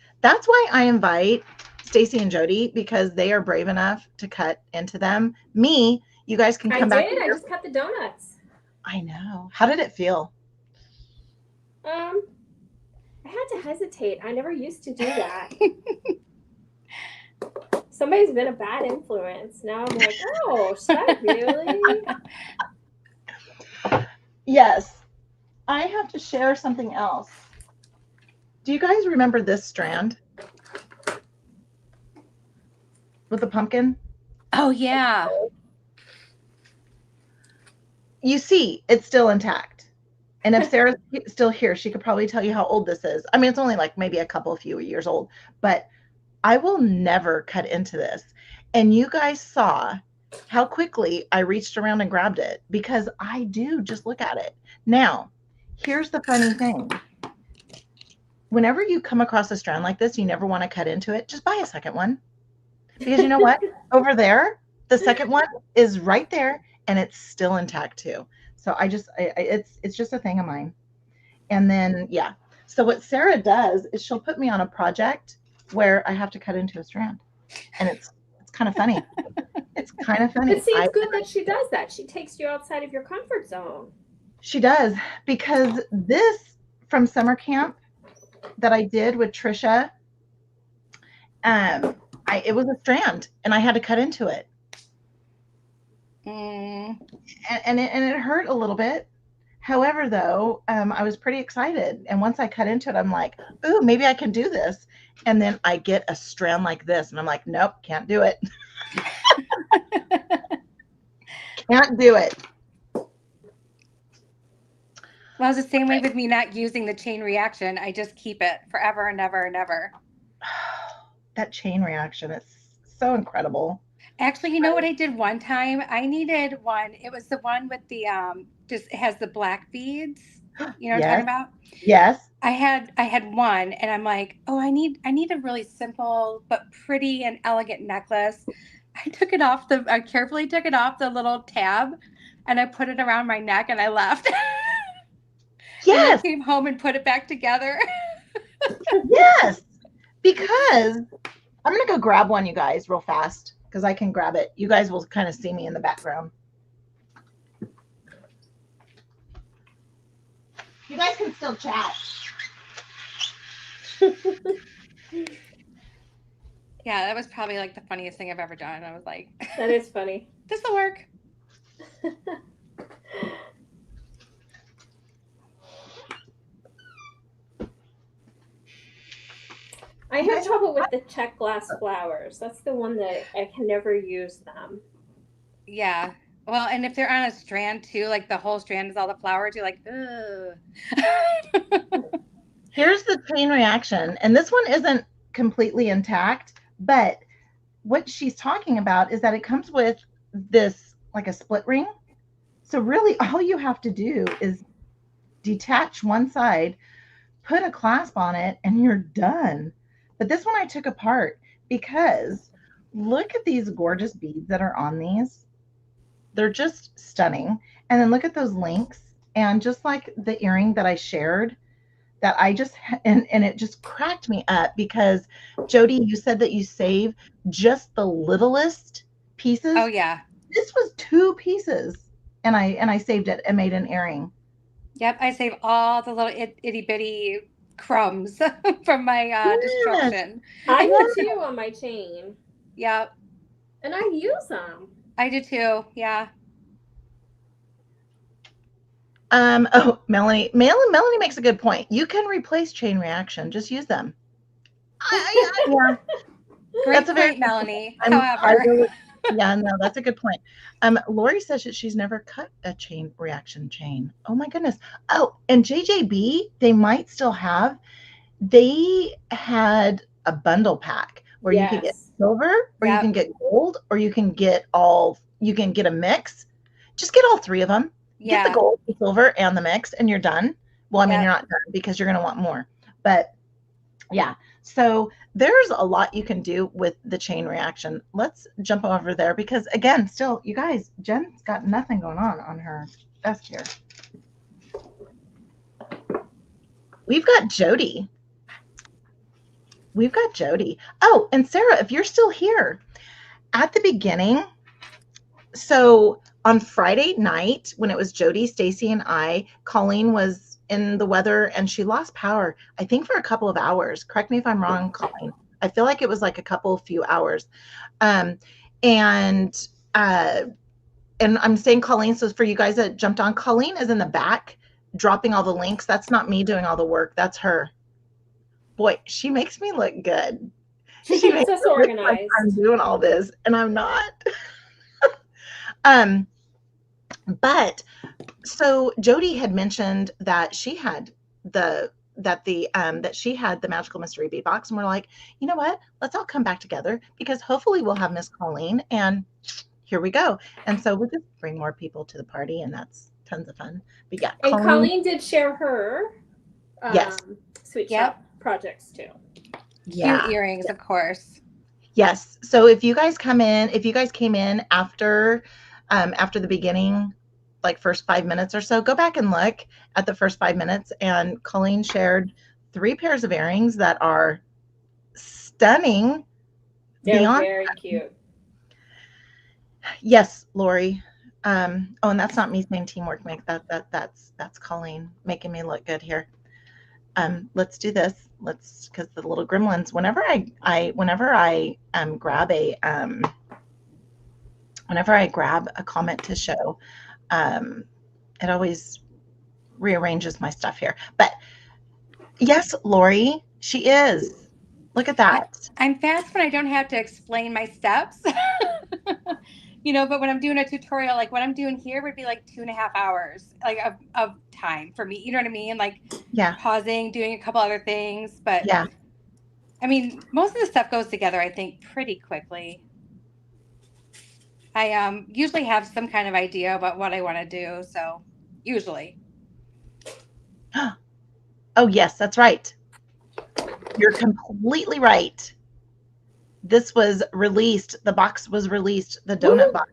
Stacie and Jody, because they are brave enough to cut into them. Me, you guys can come back. I just cut the donuts. I know. How did it feel? I had to hesitate. I never used to do that. Somebody's been a bad influence. Now I'm like, oh, should I really? Yes. I have to share something else. Do you guys remember this strand with the pumpkin? Oh, yeah. You see, it's still intact. And if Sarah's still here, she could probably tell you how old this is. I mean, it's only like maybe a few years old, but I will never cut into this. And you guys saw how quickly I reached around and grabbed it, because I do just look at it. Now, here's the funny thing. Whenever you come across a strand like this, you never want to cut into it, just buy a second one. Because you know what? Over there, the second one is right there and it's still intact too. So it's just a thing of mine. And then, yeah. So what Sarah does is she'll put me on a project where I have to cut into a strand. And it's kind of funny. It's kind of funny. But see, it's good that she does that. She takes you outside of your comfort zone. She does, because this from summer camp that I did with Trisha, it was a strand and I had to cut into it. And it hurt a little bit. However, though, I was pretty excited. And once I cut into it, I'm like, ooh, maybe I can do this. And then I get a strand like this. And I'm like, nope, can't do it. Can't do it. Well, it's the same way with me not using the chain reaction. I just keep it forever and ever and ever. That chain reaction is so incredible. Actually, you know what I did one time? I needed one. It was the one with the just it has the black beads. You know what I'm talking about? Yes. I had one, and I'm like, oh, I need a really simple but pretty and elegant necklace. I carefully took it off the little tab, and I put it around my neck, and I left. Yes. And I came home and put it back together. Yes. Because I'm going to go grab one, you guys, real fast, because I can grab it. You guys will kind of see me in the background. You guys can still chat. Yeah, that was probably like the funniest thing I've ever done. I was like, that is funny. This will work. I have trouble with the check glass flowers. That's the one that I can never use them. Yeah. Well, and if they're on a strand too, like the whole strand is all the flowers, you're like, ugh. Here's the chain reaction. And this one isn't completely intact, but what she's talking about is that it comes with this, like a split ring. So really all you have to do is detach one side, put a clasp on it, and you're done. But this one I took apart because look at these gorgeous beads that are on these. They're just stunning. And then look at those links. And just like the earring that I shared, that I just, and it just cracked me up because Jody, you said that you save just the littlest pieces. Oh yeah. This was 2 pieces and I saved it and made an earring. Yep. I save all the little itty bitty crumbs from my destruction. I do too on my chain. Yep. And I use them. I do too. Yeah. Oh, Melanie makes a good point. You can replace chain reaction. Just use them. Yeah. Great point, Melanie. Yeah, no, that's a good point. Lori says that she's never cut a chain reaction chain. Oh my goodness. Oh, and JJB, they might still have. They had a bundle pack where you could get silver, or you can get gold, or you can get a mix. Just get all 3 of them. Yeah. Get the gold, the silver, and the mix, and you're done. Well, I mean, you're not done because you're going to want more. But yeah, so there's a lot you can do with the chain reaction. Let's jump over there because, again, still, you guys, Jen's got nothing going on her desk here. We've got Jody. Oh, and Sarah, if you're still here, at the beginning, so on Friday night, when it was Jody, Stacie, and I, Colleen was in the weather and she lost power, I think for a couple of hours. Correct me if I'm wrong, Colleen. I feel like it was like a few hours. And I'm saying Colleen, so for you guys that jumped on, Colleen is in the back dropping all the links. That's not me doing all the work. That's her. Boy, she makes me look good. She makes us me look organized. like I'm doing all this, and I'm not. But so Jody had mentioned that she had that she had the magical mystery bead box, and we're like, you know what? Let's all come back together because hopefully we'll have Miss Colleen, and here we go. And so we'll just bring more people to the party, and that's tons of fun. But yeah, And Colleen did share her yes. sweet shop projects too. Yeah. Cute earrings, of course. Yes. So if you guys came in after the beginning, like first 5 minutes or so, go back and look at the first 5 minutes. And Colleen shared 3 pairs of earrings that are stunning. They're very cute. Yes, Lori. Oh, and that's not me saying teamwork. That's Colleen making me look good here. Let's do this. Because the little gremlins. Whenever I grab a comment to show, it always rearranges my stuff here. But yes, Lori, she is. Look at that. I'm fast when I don't have to explain my steps. But when I'm doing a tutorial, like what I'm doing here would be like 2.5 hours like of time for me. You know what I mean? Like pausing, doing a couple other things. But yeah, I mean, most of the stuff goes together, I think, pretty quickly. I usually have some kind of idea about what I want to do. So usually. Oh, yes, that's right. You're completely right. This was released. The box was released, the donut box.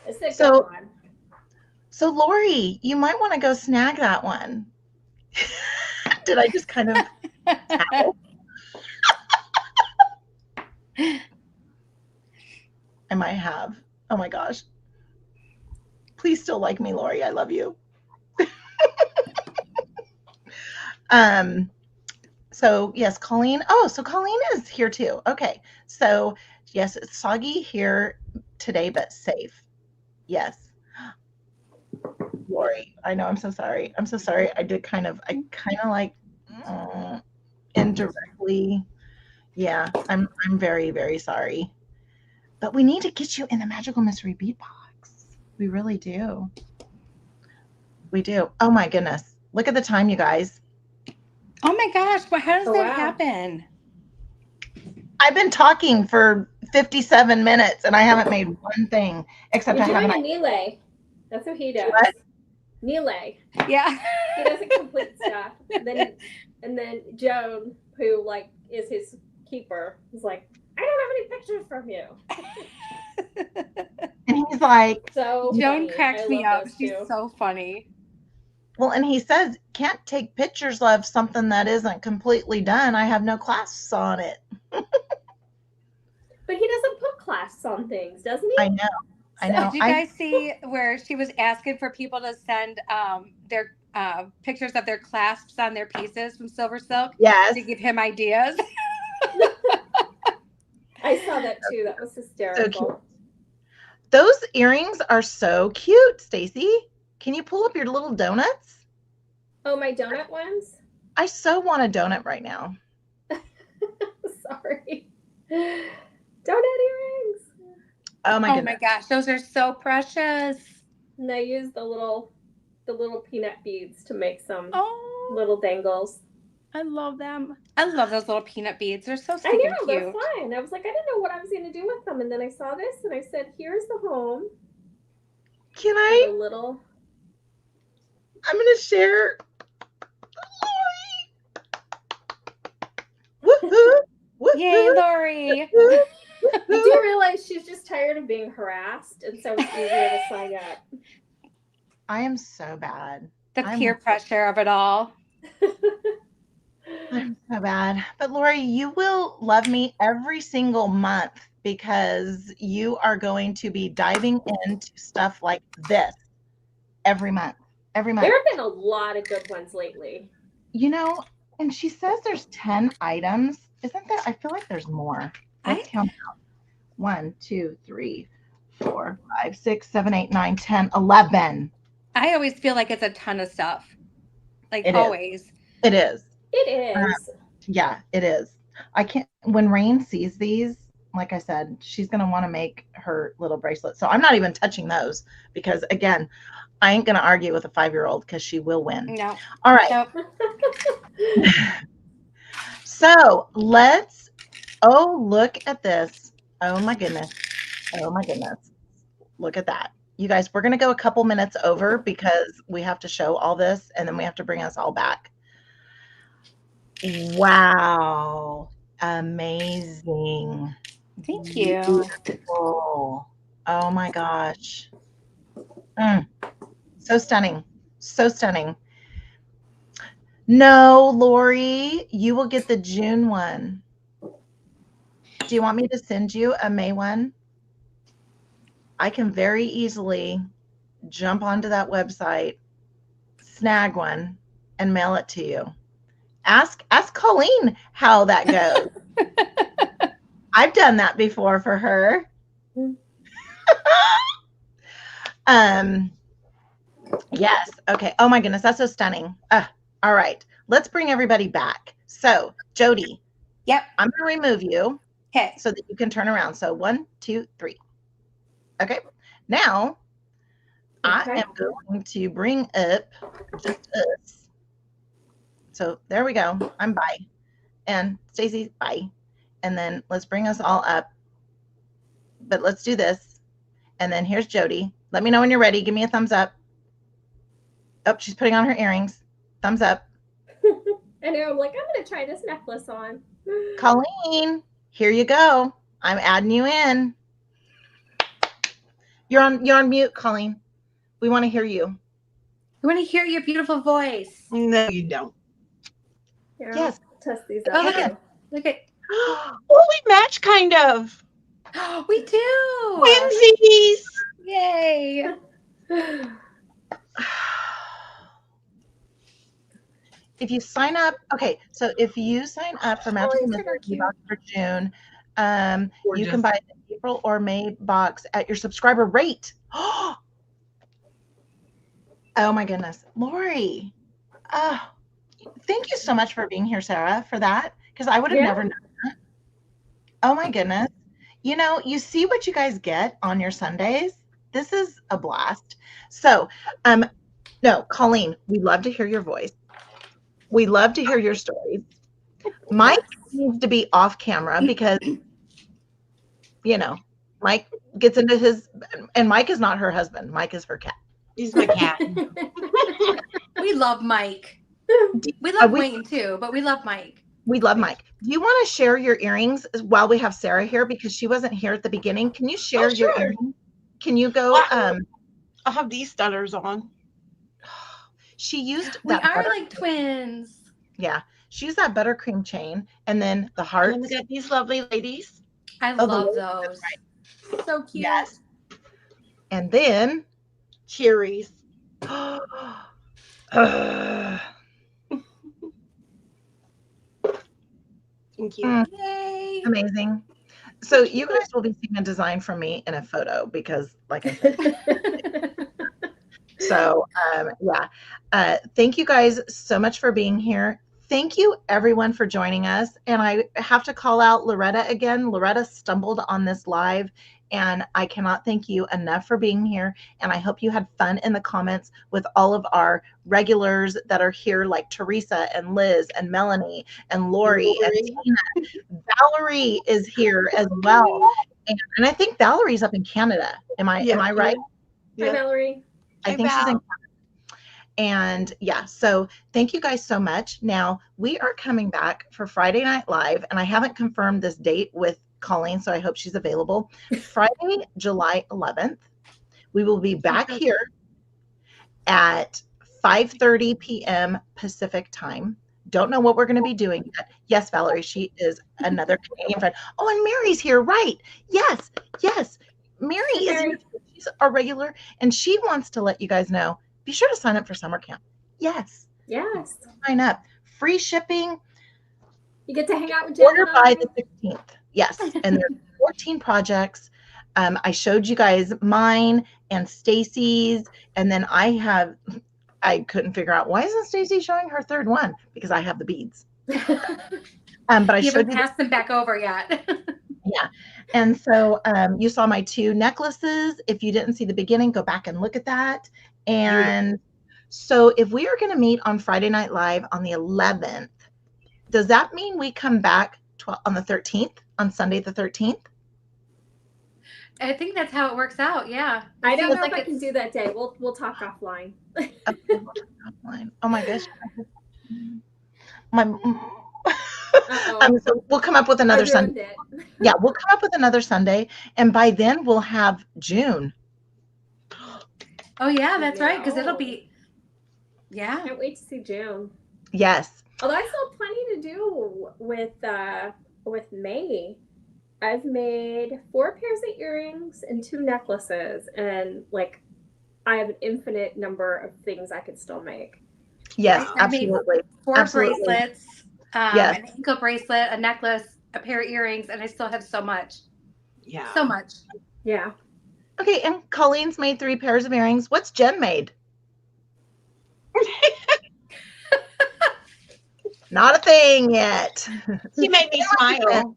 It's a good one. So Lori, you might want to go snag that one. Did I just kind of tackle? I might have. Oh my gosh. Please still like me, Lori. I love you. So yes, Colleen. Oh, so Colleen is here too. Okay. So yes, it's soggy here today, but safe. Yes. Lori, I know. I'm so sorry. I'm so sorry. I kind of like indirectly. Yeah, I'm very, very sorry. But we need to get you in the Magical Mystery Bead Box. We really do. We do. Oh my goodness. Look at the time, you guys. Oh my gosh. Well, how does that happen? I've been talking for 57 minutes and I haven't made one thing except You're doing a Nile. That's what he does. What? Nile. Yeah. He doesn't complete stuff. And then Joan, who like is his keeper, is like, I don't have any pictures from you. And he's like, so Joan cracks me up. She's so funny. Well, and he says, can't take pictures of something that isn't completely done. I have no clasps on it. But he doesn't put clasps on things, doesn't he? I know. Did you guys see where she was asking for people to send their pictures of their clasps on their pieces from Silver Silk? Yes. To give him ideas. I saw that too. That was hysterical. So cute. Those earrings are so cute, Stacie. Can you pull up your little donuts? Oh, my donut ones? I so want a donut right now. Sorry. Donut earrings. Oh my goodness. Oh my gosh, those are so precious. And I used the little peanut beads to make some little dangles. I love them. I love those little peanut beads. They're so I know, cute. they're fun. I was like, I didn't know what I was going to do with them. And then I saw this and I said, here's the home. Can I? A little. I'm going to share. Lori. Woohoo. Woohoo. Yay, Lori. You do realize she's just tired of being harassed. And so it's easier to sign up. I am so bad. The peer pressure of it all. I'm so bad. But Lori, you will love me every single month because you are going to be diving into stuff like this every month. Every month. There have been a lot of good ones lately. You know, and she says there's 10 items. Isn't there? I feel like there's more. Let's count out. 1, 2, 3, 4, 5, 6, 7, 8, 9, 10, 11. I always feel like it's a ton of stuff. Like It always. Is. It is. It is. Yeah, it is. I can't. When Rain sees these, like I said, she's going to want to make her little bracelet. So I'm not even touching those because, again, I ain't going to argue with a 5-year-old because she will win. No. All right. Nope. So let's, look at this. Oh my goodness. Oh my goodness. Look at that. You guys, we're going to go a couple minutes over because we have to show all this and then we have to bring us all back. Wow. Amazing. Thank you. Beautiful. Oh my gosh. So stunning. So stunning. No, Lori, you will get the June one. Do you want me to send you a May one? I can very easily jump onto that website, snag one, and mail it to you. Ask Colleen how that goes. I've done that before for her. Yes. Okay. Oh my goodness, that's so stunning. All right. Let's bring everybody back. So, Jody. Yep. I'm going to remove you. Okay. So that you can turn around. So 1, 2, 3. Okay. Now, I am going to bring up just us. So there we go. I'm bye. And Stacie, bye. And then let's bring us all up. But let's do this. And then here's Jody. Let me know when you're ready. Give me a thumbs up. Oh, she's putting on her earrings. Thumbs up. I know. I'm like, I'm going to try this necklace on. Colleen, here you go. I'm adding you in. You're on mute, Colleen. We want to hear you. We want to hear your beautiful voice. No, you don't. Yeah, Yes. Test these Oh, out. look at. Oh, we match kind of. We do. Twinsies. Yay. If you sign up, okay, so if you sign up for Magical these are Mystery cute. box for June, you Gorgeous. can buy the April or May box at your subscriber rate. Oh my goodness. Lori, thank you so much for being here, Sarah, for that, because I would have never known that. Oh my goodness. You know, you see what you guys get on your Sundays. This is a blast. So, no, Colleen, we love to hear your voice. We love to hear your stories. Mike needs to be off camera because, you know, Mike gets into his, and Mike is not her husband. Mike is her cat. He's my cat. We love Mike. We love Wayne too, but we love Mike. We love Mike. Do you want to share your earrings while we have Sarah here because she wasn't here at the beginning? Can you share your earrings? Can you go? I'll have these stutters on. She used We that are like twins. Yeah, she used that buttercream chain and then the hearts. And we got these lovely ladies. I love those. Right. So cute. Yes. And then Cherries. Thank you. Yay. Amazing. So you guys will be seeing a design from me in a photo because, like I said. So yeah, thank you guys so much for being here. Thank you everyone for joining us. And I have to call out Loretta again. Loretta stumbled on this live and I cannot thank you enough for being here. And I hope you had fun in the comments with all of our regulars that are here, like Teresa and Liz and Melanie and Lori and Tina. Valerie is here as well. And I think Valerie's up in Canada. Am I right? Hi, Valerie. I think she's in Canada. And yeah, so thank you guys so much. Now we are coming back for Friday Night Live, and I haven't confirmed this date with Colleen, so I hope she's available. Friday, July 11th, we will be back here at 5:30 p.m. Pacific time. Don't know what we're going to be doing yet. Yes, Valerie, she is another Canadian friend. Oh, and Mary's here, right? Yes. Mary is here. She's a regular, and she wants to let you guys know, be sure to sign up for summer camp. Yes. Sign up. Free shipping. You get to hang out with Jen. Order by the 16th. Yes. And there's 14 projects. I showed you guys mine and Stacie's, and then I couldn't figure out, why isn't Stacie showing her third one? Because I have the beads. But I you showed haven't passed them back over yet. Yeah. And so you saw my 2 necklaces. If you didn't see the beginning, go back and look at that. And so if we are going to meet on Friday Night Live on the 11th, does that mean we come back on the 13th, on Sunday the 13th? I think that's how it works out. Yeah. I It don't seems know if like I can do that day. We'll talk offline. Okay, we'll talk offline. Oh my gosh. My Uh-oh. so we'll come up with I another ruined Sunday. it. Yeah, we'll come up with another Sunday, and by then we'll have June. Oh yeah, that's right. Because it'll No. be. Yeah. Can't wait to see June. Yes. Although I still have plenty to do with May. I've made 4 pairs of earrings and 2 necklaces, and like I have an infinite number of things I could still make. Yes, I made absolutely. 4 Absolutely. bracelets, Yes. an ankle bracelet, a necklace, a pair of earrings, and I still have so much. Yeah. So much. Yeah. Okay, and Colleen's made 3 pairs of earrings. What's Jen made? Not a thing yet. She made me smile.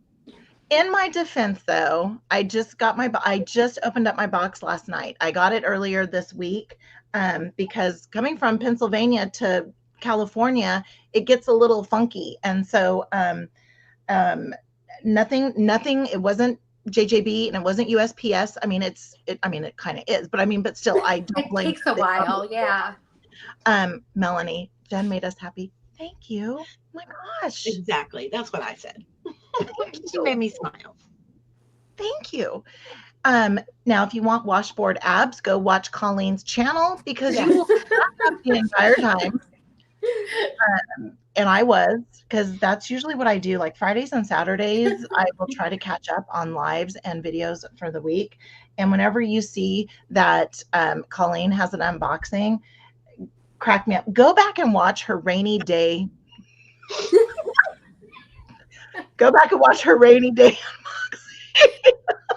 In my defense, though, I just opened up my box last night. I got it earlier this week because coming from Pennsylvania to California, it gets a little funky, and so nothing. It wasn't JJB and it wasn't USPS. I mean, it kind of is, but still, I don't It blame takes a while. Yeah. Melanie. Jen made us happy. Thank you. Oh my gosh. Exactly. That's what I said. Thank She you. made me smile. Thank you. Now, if you want washboard abs, go watch Colleen's channel because you will up the entire time. And I was, because that's usually what I do. Like Fridays and Saturdays, I will try to catch up on lives and videos for the week. And whenever you see that Colleen has an unboxing, crack me up. Go back and watch her rainy day. Go back and watch her rainy day.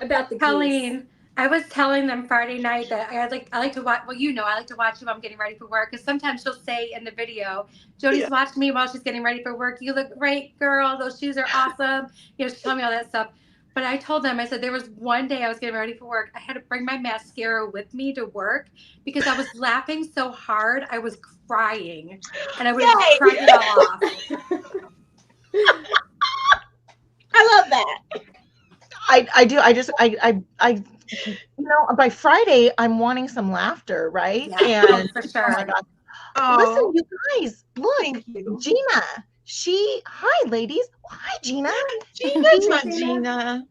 About the geese. Colleen, I was telling them Friday night that I like to watch. Well, I like to watch you while I'm getting ready for work. Because sometimes she'll say in the video, "Jody's watching me while she's getting ready for work. You look great, girl. Those shoes are awesome." She's telling me all that stuff. But I told them, I said there was one day I was getting ready for work. I had to bring my mascara with me to work because I was laughing so hard I was crying, and I would have cried it all off. I love that. I do. By Friday, I'm wanting some laughter, right? Yeah, And for sure. oh my God. Oh, Listen, you guys, look, thank you. Gina. Hi, ladies. Hi, Gina. That's my Gina.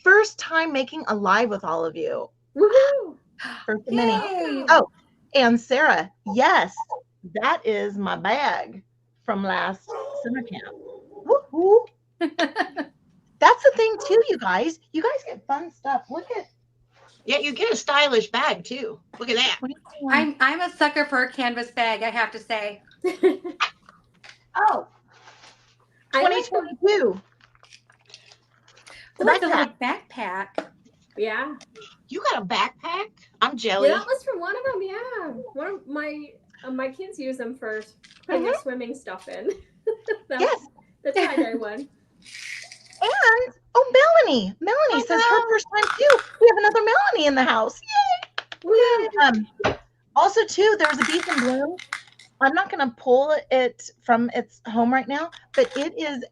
First time making a live with all of you. Woohoo! First of many. Yay. Oh, and Sarah, yes, that is my bag from last summer camp. Woo-hoo. That's the thing too, you guys. You guys get fun stuff. Look at. Yeah, you get a stylish bag too. Look at that. I'm a sucker for a canvas bag, I have to say. Oh, 2022. Oh, that's a little backpack. Yeah. You got a backpack? I'm Yeah, jelly. that was from one of them. Yeah, one of my kids use them for putting their swimming stuff in. Yes. The tie-dye one. And Melanie says her first time too. We have another Melanie in the house. Yay! Also too, there's a Beef and Bloom. I'm not going to pull it from its home right now, but it is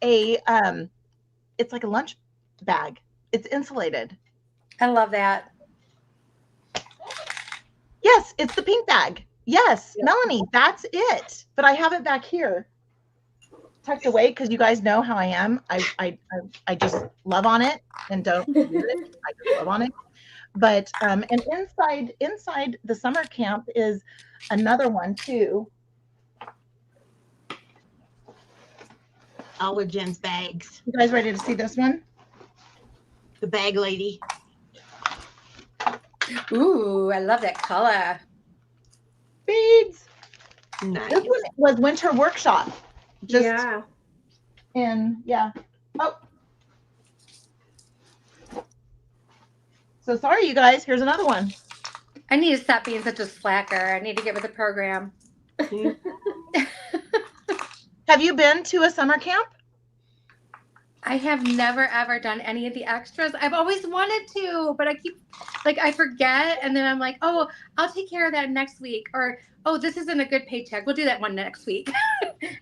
it's like a lunch bag. It's insulated. I love that. Yes, it's the pink bag. Yes, Melanie, that's it. But I have it back here, tucked away, because you guys know how I am. I just love on it and don't use it. I just love on it. But and inside the summer camp is another one too. All of Jen's bags. You guys ready to see this one? The bag lady. Ooh, I love that color. Beads. Nice. This one was winter workshop. And yeah. Oh. So sorry, you guys. Here's another one. I need to stop being such a slacker. I need to get with the program. Have you been to a summer camp? I have never ever done any of the extras. I've always wanted to, but I forget, and then I'm like, oh, I'll take care of that next week, or oh, this isn't a good paycheck. We'll do that one next week,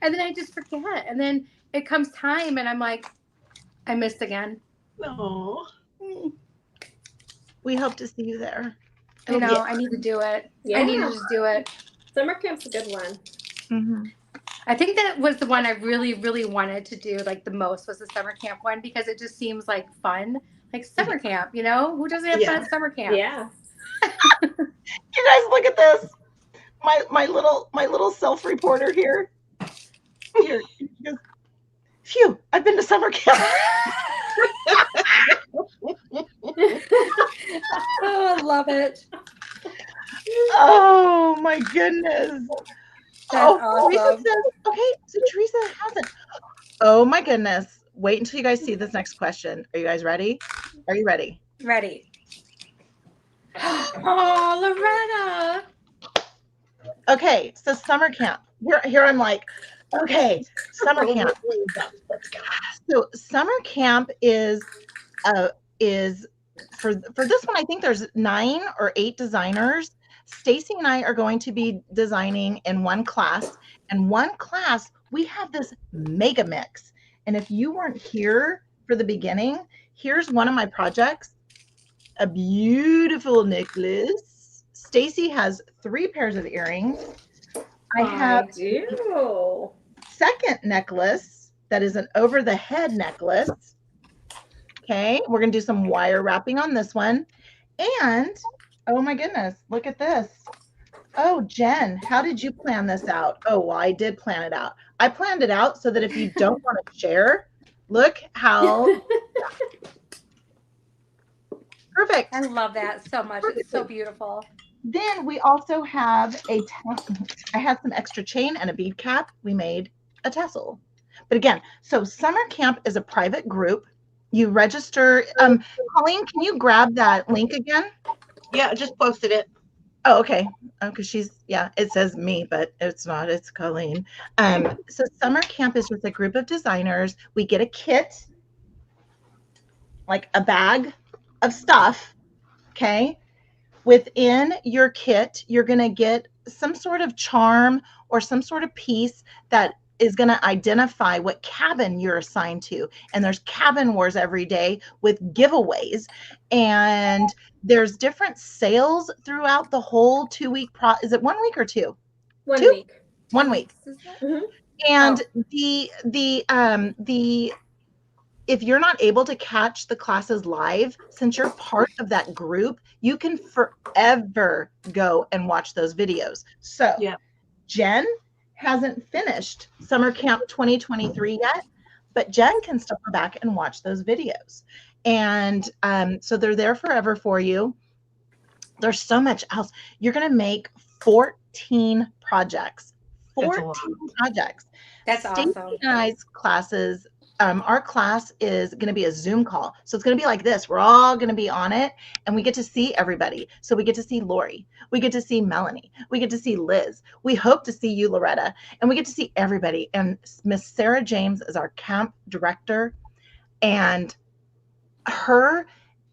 and then I just forget, and then it comes time, and I'm like, I missed again. No. We hope to see you there. I know. I need to do it. Yeah. I need to just do it. Summer camp's a good one. Mm-hmm. I think that was the one I really, really wanted to do like the most was the summer camp one because it just seems like fun. Like summer camp, you know? Who doesn't have fun at summer camp? Yeah. You guys, look at this. My little self-reporter here. Here. Phew, I've been to summer camp. Oh, I love it. Oh my goodness. That's Teresa awesome. says, okay, so Teresa hasn't. Oh my goodness. Wait until you guys see this next question. Are you guys ready? Are you ready? Ready. Oh, Loretta. Okay, so summer camp. Here I'm like, okay, summer camp. So summer camp is for this one, I think there's 9 or 8 designers. Stacie and I are going to be designing in one class. And one class, we have this mega mix. And if you weren't here for the beginning, here's one of my projects. A beautiful necklace. Stacie has 3 pairs of earrings. I have a second necklace that is an over the head necklace. Okay, we're gonna do some wire wrapping on this one. And oh my goodness, look at this. Oh, Jen, how did you plan this out? Oh, well, I did plan it out. I planned it out so that if you don't want to share, look how perfect. I love that so much. It's so beautiful. Then we also have I had some extra chain and a bead cap. We made a tassel. But again, so summer camp is a private group. You register. Colleen, can you grab that link again? Yeah, I just posted it. Oh, okay. Because it says me, but it's not. It's Colleen. So summer camp is with a group of designers. We get a kit, like a bag of stuff. Okay. Within your kit, you're going to get some sort of charm or some sort of piece that is going to identify what cabin you're assigned to. And there's cabin wars every day with giveaways. And there's different sales throughout the whole 2-week is it 1 week or 2? 1 week. 1 week. Mm-hmm. And the if you're not able to catch the classes live, since you're part of that group, you can forever go and watch those videos. So Jen hasn't finished Summer Camp 2023 yet, but Jen can still go back and watch those videos. And so they're there forever for you. There's so much else. You're going to make 14 projects. 14 projects. That's Stacie awesome. and I's classes, our class is going to be a Zoom call. So it's going to be like this. We're all going to be on it and we get to see everybody. So we get to see Lori. We get to see Melanie. We get to see Liz. We hope to see you, Loretta. And we get to see everybody. And Miss Sarah James is our camp director. And her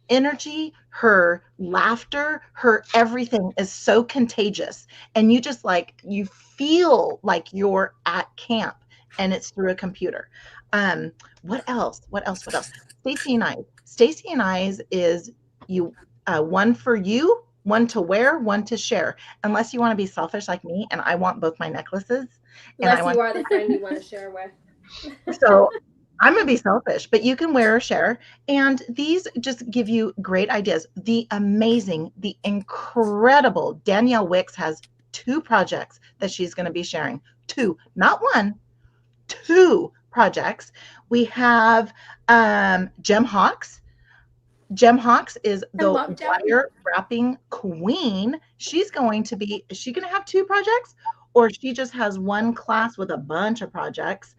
energy, her laughter, her everything is so contagious. And you just you feel like you're at camp and it's through a computer. What else? Stacie and I's is one for you, one to wear, one to share. Unless you want to be selfish like me, and I want both my necklaces. Unless you are the friend you want to share with. So I'm going to be selfish, but you can wear or share. And these just give you great ideas. The incredible Danielle Wicks has 2 projects that she's going to be sharing. 2, not 1, 2 projects. We have Jem Hawks. Jem Hawks is the wire wrapping queen. She's going to be, is she going to have 2 projects? Or she just has one class with a bunch of projects?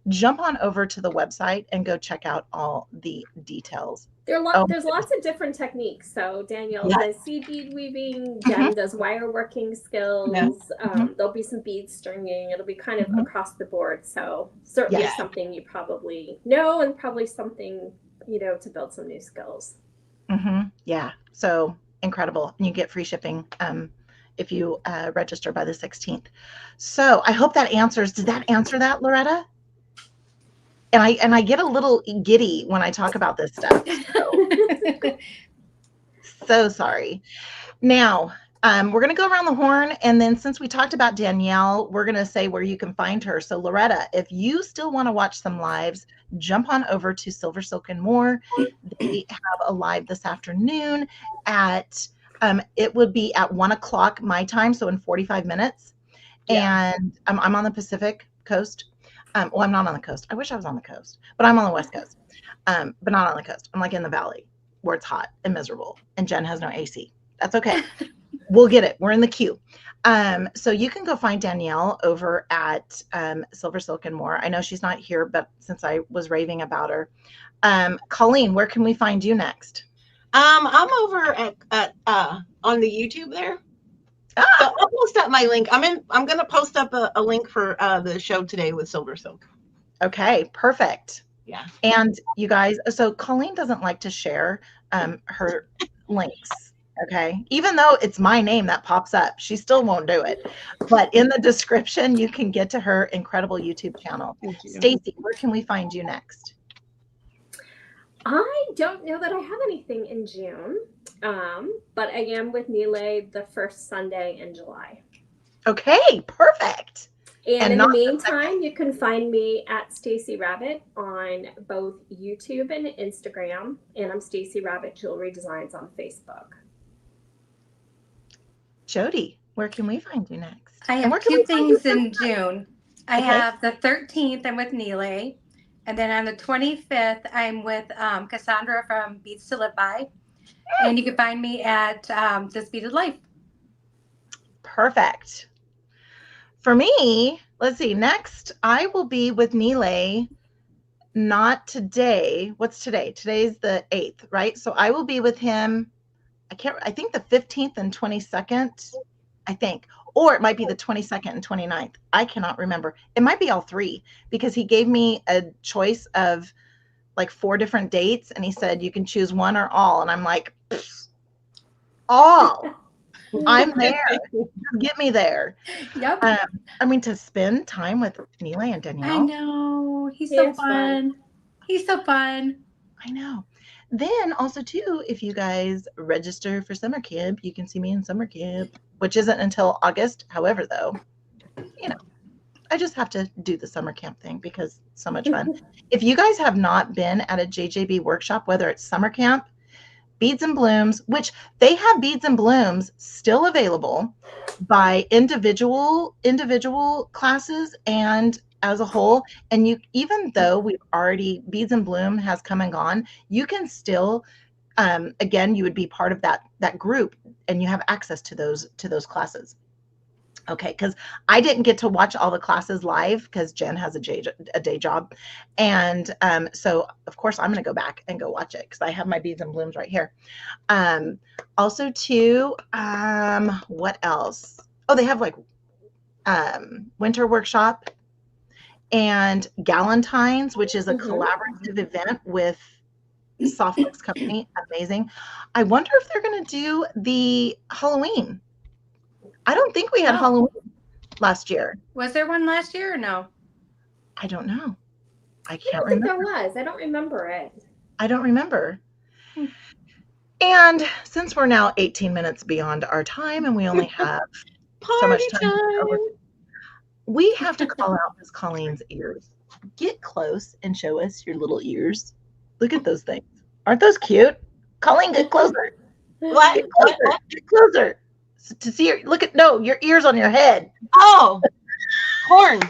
Jump on over to the website and go check out all the details. There's lots of different techniques. So Danielle does seed bead weaving. Jen does wire working skills. There'll be some bead stringing. It'll be kind of across the board. So certainly something you probably know, and probably something, to build some new skills. Yeah. So incredible. And you get free shipping if you register by the 16th. So I hope that answers. Did that answer that, Loretta? And I get a little giddy when I talk about this stuff. So. So sorry. Now, we're going to go around the horn. And then since we talked about Danielle, we're going to say where you can find her. So Loretta, if you still want to watch some lives, jump on over to Silver Silk and More. They have a live this afternoon at, it would be at 1:00 my time. So in 45 minutes. Yeah. And I'm on the Pacific coast. Well, I'm not on the coast. I wish I was on the coast, but I'm on the West Coast. But not on the coast. I'm like in the valley where it's hot and miserable. And Jen has no AC. That's okay. We'll get it. We're in the queue. So you can go find Danielle over at Silver Silk and More. I know she's not here, but since I was raving about her. Colleen, where can we find you next? I'm over at on the YouTube there. So I'll post up my link. I'm gonna post up a link for the show today with Silver Silk. Okay, perfect. Yeah. And you guys, so Colleen doesn't like to share her links. Okay. Even though it's my name that pops up, she still won't do it. But in the description, you can get to her incredible YouTube channel. Stacie, where can we find you next? I don't know that I have anything in June, but I am with Nile the first Sunday in July. Okay, perfect. And in the meantime, you can find me at Stacie Rabbit on both YouTube and Instagram, and I'm Stacie Rabbit Jewelry Designs on Facebook. Jody, where can we find you next? I have two things in June. I have the 13th, I'm with Nile. And then on the 25th, I'm with Cassandra from Beads to Live By. And you can find me at This Beaded Life. Perfect. For me, let's see, next I will be with Nile, not today. What's today? Today's the 8th, right? So I will be with him, I think the 15th and 22nd, I think. Or it might be the 22nd and 29th. I cannot remember. It might be all three because he gave me a choice of like 4 different dates and he said you can choose one or all. And I'm like, all. I'm there. Just get me there. Yep. I mean, to spend time with Nile and Danielle. I know. He's so fun. He's so fun. I know. Then also too, if you guys register for summer camp, you can see me in summer camp, which isn't until August. However, though, you know, I just have to do the summer camp thing because it's so much fun. If you guys have not been at a JJB workshop, whether it's summer camp, Beads and Blooms, which they have Beads and Blooms still available by individual classes and as a whole. And you, even though we've already Beads and Bloom has come and gone, you can still, again, you would be part of that group and you have access to those classes. Okay, because I didn't get to watch all the classes live because Jen has a day job. And so, of course, I'm going to go back and go watch it because I have my Beads and Blooms right here. Also, too, what else? Oh, they have like winter workshop and Galentine's, which is a collaborative event with Softworks Company. Amazing. I wonder if they're going to do the Halloween. I don't think we had Halloween last year. Was there one last year or no? I don't know. I can't remember. I don't think there was. I don't remember it. I don't remember. And since we're now 18 minutes beyond our time and we only have so much time, we have to call out Miss Colleen's ears. Get close and show us your little ears. Look at those things. Aren't those cute? Colleen, get closer. What? Get closer. Get closer. To see your, look at, no, your ears on your head. Oh, horn.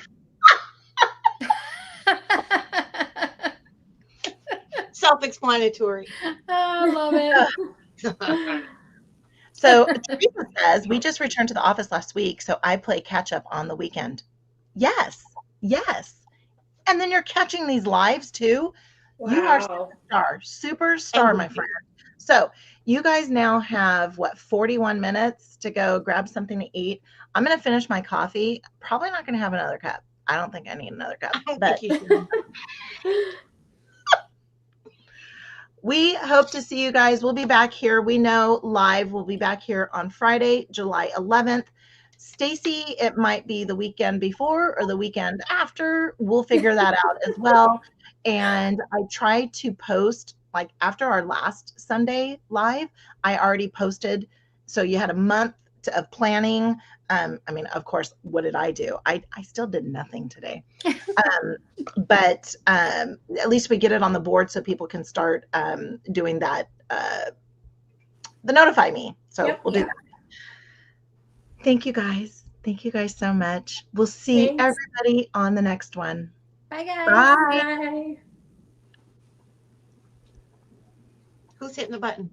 Self-explanatory. I love it. So Teresa says, we just returned to the office last week, so I play catch up on the weekend. Yes. And then you're catching these lives too. Wow. You are superstar, my friend. So you guys now have, 41 minutes to go grab something to eat. I'm going to finish my coffee. Probably not going to have another cup. I don't think I need another cup. But we hope to see you guys. We'll be back here. We know live. We'll be back here on Friday, July 11th. Stacie, it might be the weekend before or the weekend after. We'll figure that out as well. And I try to post like after our last Sunday live, I already posted. So you had a month of planning. I mean, of course, what did I do? I still did nothing today. But at least we get it on the board so people can start doing that, the notify me. So Yep. we'll do that. Thank you guys. Thank you guys so much. We'll see Thanks. everybody on the next one. Bye, guys. Bye. Bye. Who's hitting the button?